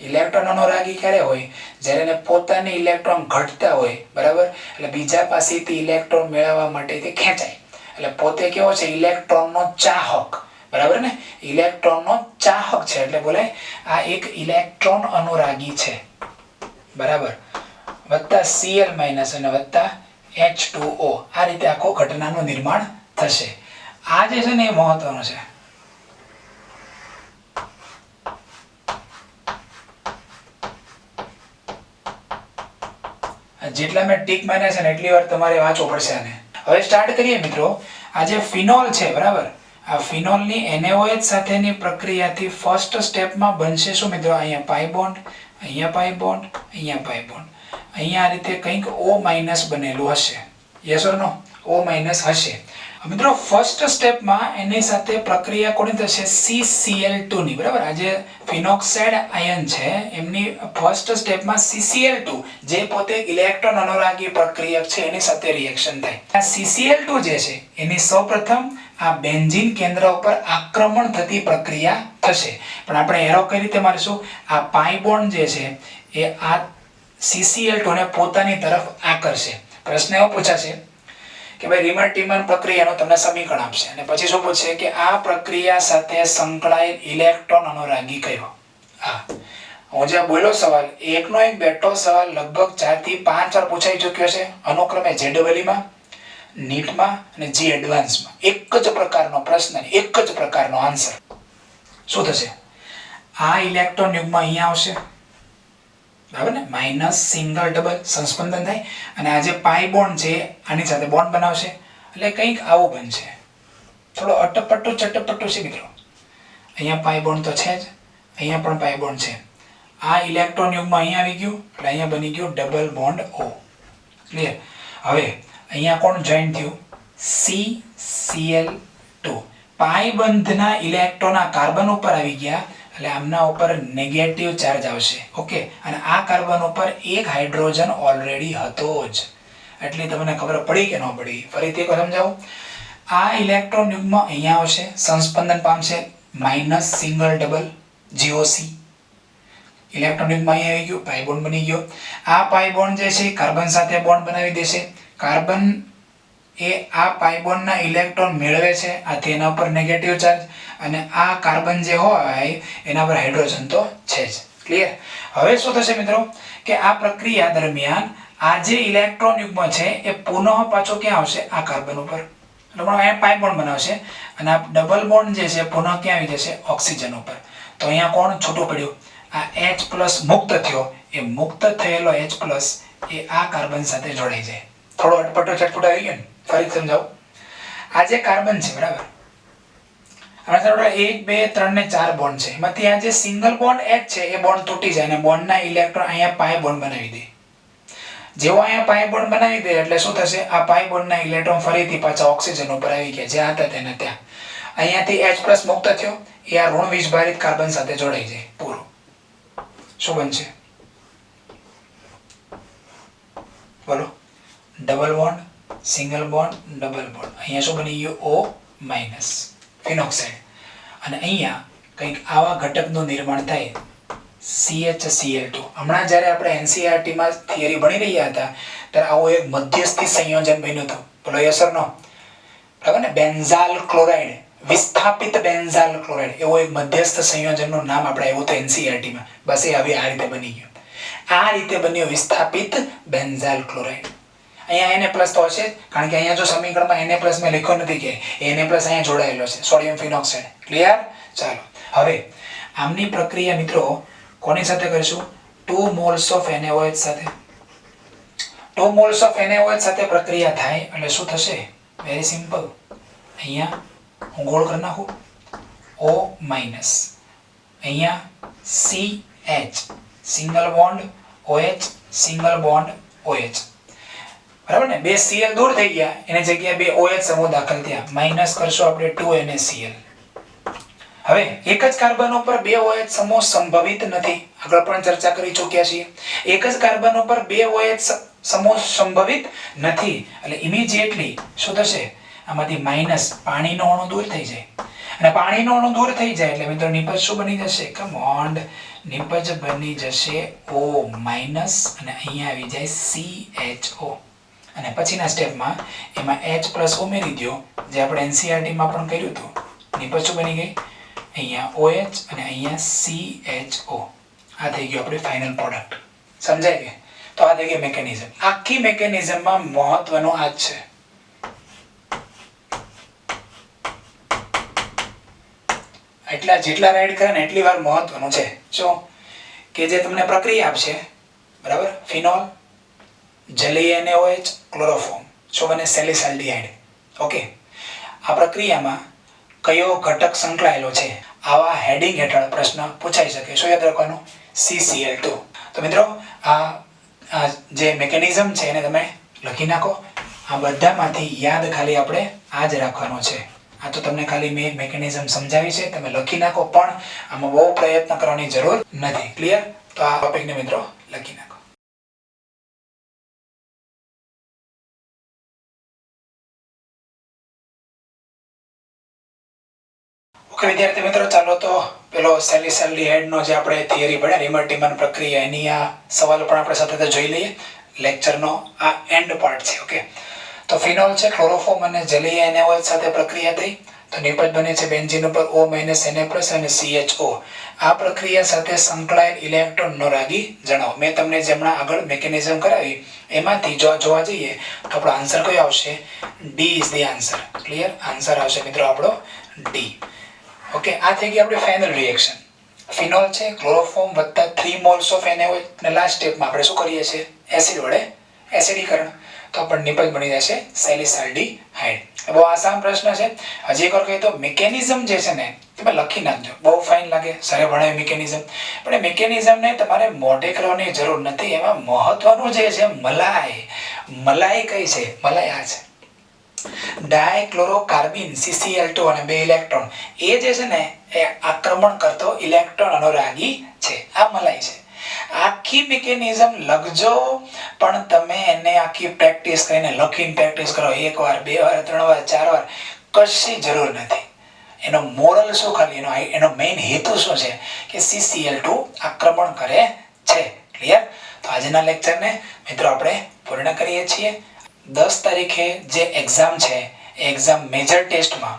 ઇલેક્ટ્રોન અનુરાગી ક્યારે હોય? જ્યારે એને પોતાની ઇલેક્ટ્રોન ઘટતા હોય. બરાબર? એટલે બીજા પાસેથી ઇલેક્ટ્રોન મેળવવા માટે તે ખેંચાય. એટલે પોતે કેવો છે? ઇલેક્ટ્રોનનો ચાહક. બરાબર ને? ઇલેક્ટ્રોનનો ચાહક છે એટલે બોલાય આ એક ઇલેક્ટ્રોન અનુરાગી છે. બરાબર? વત્તા Cl- અને વત્તા H2O, આ રીતે આખો ઘટનાનું નિર્માણ થશે. આ જે છે ને એ મહત્વનું છે. જેટલા મેં ટીક માર્યા છે ને એટલી વાર તમારે વાંચવું પડશે આને. હવે સ્ટાર્ટ કરીએ મિત્રો. આ જે ફિનોલ છે, બરાબર, આ ફિનોલની NaOH સાથેની પ્રક્રિયાથી ફર્સ્ટ સ્ટેપમાં બનશે શું મિત્રો? અહીંયા પાઈ બોન્ડ, અહીંયા પાઈ બોન્ડ, અહીંયા પાઈ બોન્ડ, અહીંયા આ રીતે કંઈક O- બનેલું હશે. Yes or no? O- હશે. મિત્રો ફર્સ્ટ સ્ટેપમાં એની સાથે પ્રક્રિયા કોની થશે? CCl2 ની. બરાબર? આ જે ફિનોક્સાઇડ આયન છે એમની ફર્સ્ટ સ્ટેપમાં CCl2 જે પોતે ઇલેક્ટ્રોન અનુરાગી પ્રક્રિયક છે એની સાથે રિએક્શન થાય. આ CCl2 જે છે એની સૌપ્રથમ આ બેન્ઝીન કેન્દ્ર ઉપર આક્રમણ થતી પ્રક્રિયા થશે. પણ આપણે એરો કઈ રીતે મારીશું? આ પાઈ બોન્ડ જે છે એ આ CCl2 ને પોતાની તરફ આકર્ષે. પ્રશ્ન એવો પૂછાશે કે ભાઈ રિમર-ટિમર પ્રક્રિયાનું તમને સમીકરણ આપશે અને પછી શું પૂછશે કે આ પ્રક્રિયા સાથે સંકળાયેલ ઇલેક્ટ્રોન અનુરાગી કયો. હા, હું જે બોલ્યો સવાલ એકનો એક બેઠો સવાલ લગભગ 4 થી 5 વાર પૂછાઈ ચૂક્યો છે અનુક્રમે JEE માં, નીટમાં અને જી એડવાન્સમાં. એક જ પ્રકારનો પ્રશ્ન, એક જ પ્રકારનો આન્સર. શું થશે? આ ઇલેક્ટ્રોન યુગ્મ અહીંયા આવશે, બરાબર ને, માઇનસ સિંગલ ડબલ સંસ્પંદન થાય અને આ જે પાઈ બોન્ડ છે આની સાથે બોન્ડ બનાવશે એટલે કંઈક આવું બનશે. થોડો અટપટું ચટપટું છે મિત્રો. અહીંયા પાઈ બોન્ડ તો છે જ, અહીંયા પણ પાઈ બોન્ડ છે. આ ઇલેક્ટ્રોન યુગ્મ અહીંયા આવી ગયું એટલે અહીંયા બની ગયું ડબલ બોન્ડ O. ક્લિયર? હવે અહીંયા કોણ જોઈન થયું? CCl2. પાઈ બંધના ઇલેક્ટ્રોન આ કાર્બન ઉપર આવી ગયા એટલે આમના ઉપર નેગેટિવ ચાર્જ આવશે. ઓકે, અને આ કાર્બન ઉપર એક હાઇડ્રોજન ઓલરેડી હતો જ. એટલે તમને ખબર પડી કે ન પડી? ફરીથી એક સમજાવું. આ ઇલેક્ટ્રોન યુગ્મ અહીંયા આવશે, સંસ્પંદન પામશે, minus single double GOC. Electron યુગ્મ અહીંયા આવી ગયું, પાઈ બોન્ડ બની ગયો. આ પાઈ બોન્ડ જે છે કાર્બન સાથે બોન્ડ બનાવી દેશે. કાર્બન એ આ પાઈ બોન્ડના ઇલેક્ટ્રોન મેળવે છે, આથી એના ઉપર નેગેટિવ ચાર્જ, અને આ કાર્બન જે હોય એના પર હાઇડ્રોજન તો છે જ. ક્લિયર? હવે શું થશે મિત્રો કે આ પ્રક્રિયા દરમિયાન આ જે ઇલેક્ટ્રોન યુગ્મ છે એ પુનઃ પાછો ક્યાં આવશે? આ કાર્બન ઉપર, એટલે અહીંયા પાઈ બોન્ડ બનાવશે અને આ ડબલ બોન્ડ જે છે પુનઃ ક્યાં આવી જશે? ઓક્સિજન ઉપર. તો અહીંયા કોણ છૂટું પડ્યું? આ H+ મુક્ત થયો. એ મુક્ત થયેલો H+ એ આ કાર્બન સાથે જોડાઈ જાય. થોડો અટપટો ચટપટો આવી ગયો ને? ફરી સમજાવું. આ જે કાર્બન છે, બરાબર, આમાં 1 2 3 ને 4 બોન્ડ છે. એમાંથી આ જે સિંગલ બોન્ડ H છે એ બોન્ડ તૂટી જાય અને બોન્ડના ઇલેક્ટ્રોન અહીંયા પાઈ બોન્ડ બનાવી દે. જેવો અહીંયા પાઈ બોન્ડ બનાવી દે એટલે શું થશે? આ પાઈ બોન્ડના ઇલેક્ટ્રોન ફરીથી પાછા ઓક્સિજન ઉપર આવી ગયા, જ્યાં હતા તેને ત્યાં. અહીંયાથી H+ મુક્ત થયો, એ આ ઋણ વીજભારિત કાર્બન સાથે જોડાઈ જાય. પૂરું. શું બનશે? બોલો. Double bond, single bond, double bond. અહીંયા શું બની ગયું? O- phenoxide. અને અહીંયા કંઈક આવા ઘટકનું નિર્માણ થાય, CHCl2. હમણાં જ્યારે આપણે NCERT માં થિયરી ભણી રહ્યા હતા ત્યારે આવું એક મધ્યસ્થી સંયોજન બન્યું હતું. બોલો યસ ઓર નો? બરાબર ને? બેન્ઝાલ ક્લોરાઇડ, વિસ્થાપિત બેન્ઝાલ ક્લોરાઇડ, એવો એક મધ્યસ્થ સંયોજનનું નામ આપણે આવ્યું હતું NCERT માં. બસ એ હવે આ રીતે બની ગયું. આ રીતે બન્યું વિસ્થાપિત બેન્ઝાલ ક્લોરાઇડ. અહીંયા Na+ તો હશે, કારણ કે અહીંયા જો સમીકરણમાં Na+ મેં લખ્યો નથી કે Na+ અહીંયા જોડાયેલો છે, સોડિયમ ફિનોક્સાઇડ. ક્લિયર? ચાલો, હવે આમની પ્રક્રિયા મિત્રો કોની સાથે કરીશું? 2 moles of NaOH સાથે. 2 moles of NaOH સાથે પ્રક્રિયા થાય એટલે શું થશે? Very simple. અહીંયા હું ગોળ કરી નાખું, O-, અહીંયા CH, single bond OH, single bond OH. બરાબર ને? 2 Cl દૂર થઈ ગયા, એની જગ્યાએ 2 OH સમૂહ દાખલ થયા. માઇનસ કરશો આપણે 2 NaCl. હવે એક જ કાર્બન ઉપર 2 OH સમૂહ સંભવિત નથી. આગળ પણ ચર્ચા કરી ચૂક્યા છીએ. એક જ કાર્બન ઉપર 2 OH સમૂહ સંભવિત નથી એટલે ઇમિડિયેટલી શું થશે? આમાંથી માઇનસ પાણીનો અણુ દૂર થઈ જાય. અને પાણીનો અણુ દૂર થઈ જાય એટલે મિત્રો નિપજ શું બની જશે? કમ ઓન, નિપજ બની જશે O- અને અહીંયા આવી જાય CHO. અને પછીના સ્ટેપમાં એમાં H+ ઉમેરી દો, જે આપણે NCERT માં પણ કર્યું હતું. નિપજ શું બની ગઈ? અહીંયા OH અને અહીંયા CHO. આ થઈ ગયું આપણી ફાઇનલ પ્રોડક્ટ. સમજાય કે? તો આ થઈ ગઈ મેકેનિઝમ. આખી મેકેનિઝમમાં મહત્વનું આ જ છે. એટલા જેટલા રાઈડ કરે ને એટલી વાર મહત્વનું છે. શું? કે જે તમને પ્રક્રિયા આપશે, બરાબર, ફિનોલ, જલીય NaOH, ક્લોરોફોર્મ, શું બને? સેલિસાલ્ડિહાઇડ. ઓકે, આ પ્રક્રિયામાં કયો ઘટક સંકળાયેલો છે? આવા હેડિંગ હેઠળ પ્રશ્ન પૂછાઈ શકે. શું યાદ રાખવાનું? CCl2. તો મિત્રો આ જે મેકેનિઝમ છે એને તમે લખી નાખો. આ બધામાંથી યાદ ખાલી આપણે આ જ રાખવાનો છે. આ તો તમને ખાલી મેં મેકેનિઝમ સમજાવી છે, તમે લખી નાખો, પણ આમાં બહુ પ્રયત્ન કરવાની જરૂર નથી. ક્લિયર? તો આ ટોપિકને મિત્રો લખી નાખો. ઓકે વિદ્યાર્થી મિત્રો, ચાલો તો પેલો સેલિસાલ્ડિહાઇડ નો જે આપણે થિયરી ભણ્યા, રિમર-ટિમર પ્રક્રિયા, એની આ સવાલ પણ આપણે સાથે જોઈ લઈએ. લેક્ચરનો આ એન્ડ પાર્ટ છે. ઓકે, તો ફિનોલ છે ક્લોરોફોર્મ અને જલીય NaOH સાથે પ્રક્રિયા થઈ તો નિપજ બને છે બેન્ઝીન ઉપર O- Na+ અને CHO. આ પ્રક્રિયા સાથે સંકળાયેલ ઇલેક્ટ્રોન નો રાગી જણાવો. મેં તમને જેમણા આગળ મિકેનિઝમ કરાવી એમાંથી જો જોવા જઈએ તો આપણો આન્સર કયો આવશે? D is the answer. Clear? Answer આવશે મિત્રો આપણો D. ઓકે, આ થઈ ગઈ આપણી ફાઇનલ રિએક્શન. ફિનોલ છે ક્લોરોફોર્મ વત્તા 3 મોલ્સ ઓફ NaOH અને લાસ્ટ સ્ટેપમાં આપણે શું કરીએ છીએ? એસિડ વડે એસિડીકરણ. તો આપણને નિપજ બની જશે સેલિસાલ્ડીહાઇડ. બહુ આસાન પ્રશ્ન છે. હજી એકવાર કહી તો મિકેનિઝમ જે છે ને તમે લખી નાખજો. બહુ ફાઇન લાગે સરે ભણાય મિકેનિઝમ, પણ એ મિકેનિઝમને તમારે મોઢે કરવાની જરૂર નથી. એમાં મહત્વનું જે છે મલાઈ. મલાઈ કઈ છે? મલાઈ આ છે ડાયક્લોરોકાર્બન CCl2 અને 2 ઇલેક્ટ્રોન. એ જે છે ને એ આક્રમણ કરતો ઇલેક્ટ્રોન અનુરાગી છે. આ મલાઈ છે. આખી મિકેનિઝમ લખજો, પણ તમે એને આખી પ્રેક્ટિસ કરીને લખીને પ્રેક્ટિસ કરો. 1 વાર 2 વાર 3 વાર 4 વાર કશી જરૂર નથી. એનો મોરલ શું, ખાલી એનો મેઇન હેતુ શું છે કે CCl2 આક્રમણ કરે છે. ક્લિયર? તો આજના લેક્ચરને મિત્રો આપણે પૂર્ણ કરીએ છીએ. 10 તારીખે જે એક્ઝામ છે એ એક્ઝામ મેજર ટેસ્ટમાં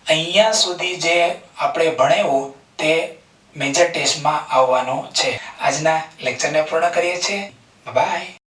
અહીંયા સુધી જે આપણે ભણ્યું તે મેજર ટેસ્ટમાં આવવાનું છે. આજના લેક્ચરને પૂર્ણ કરીએ છીએ. બાય.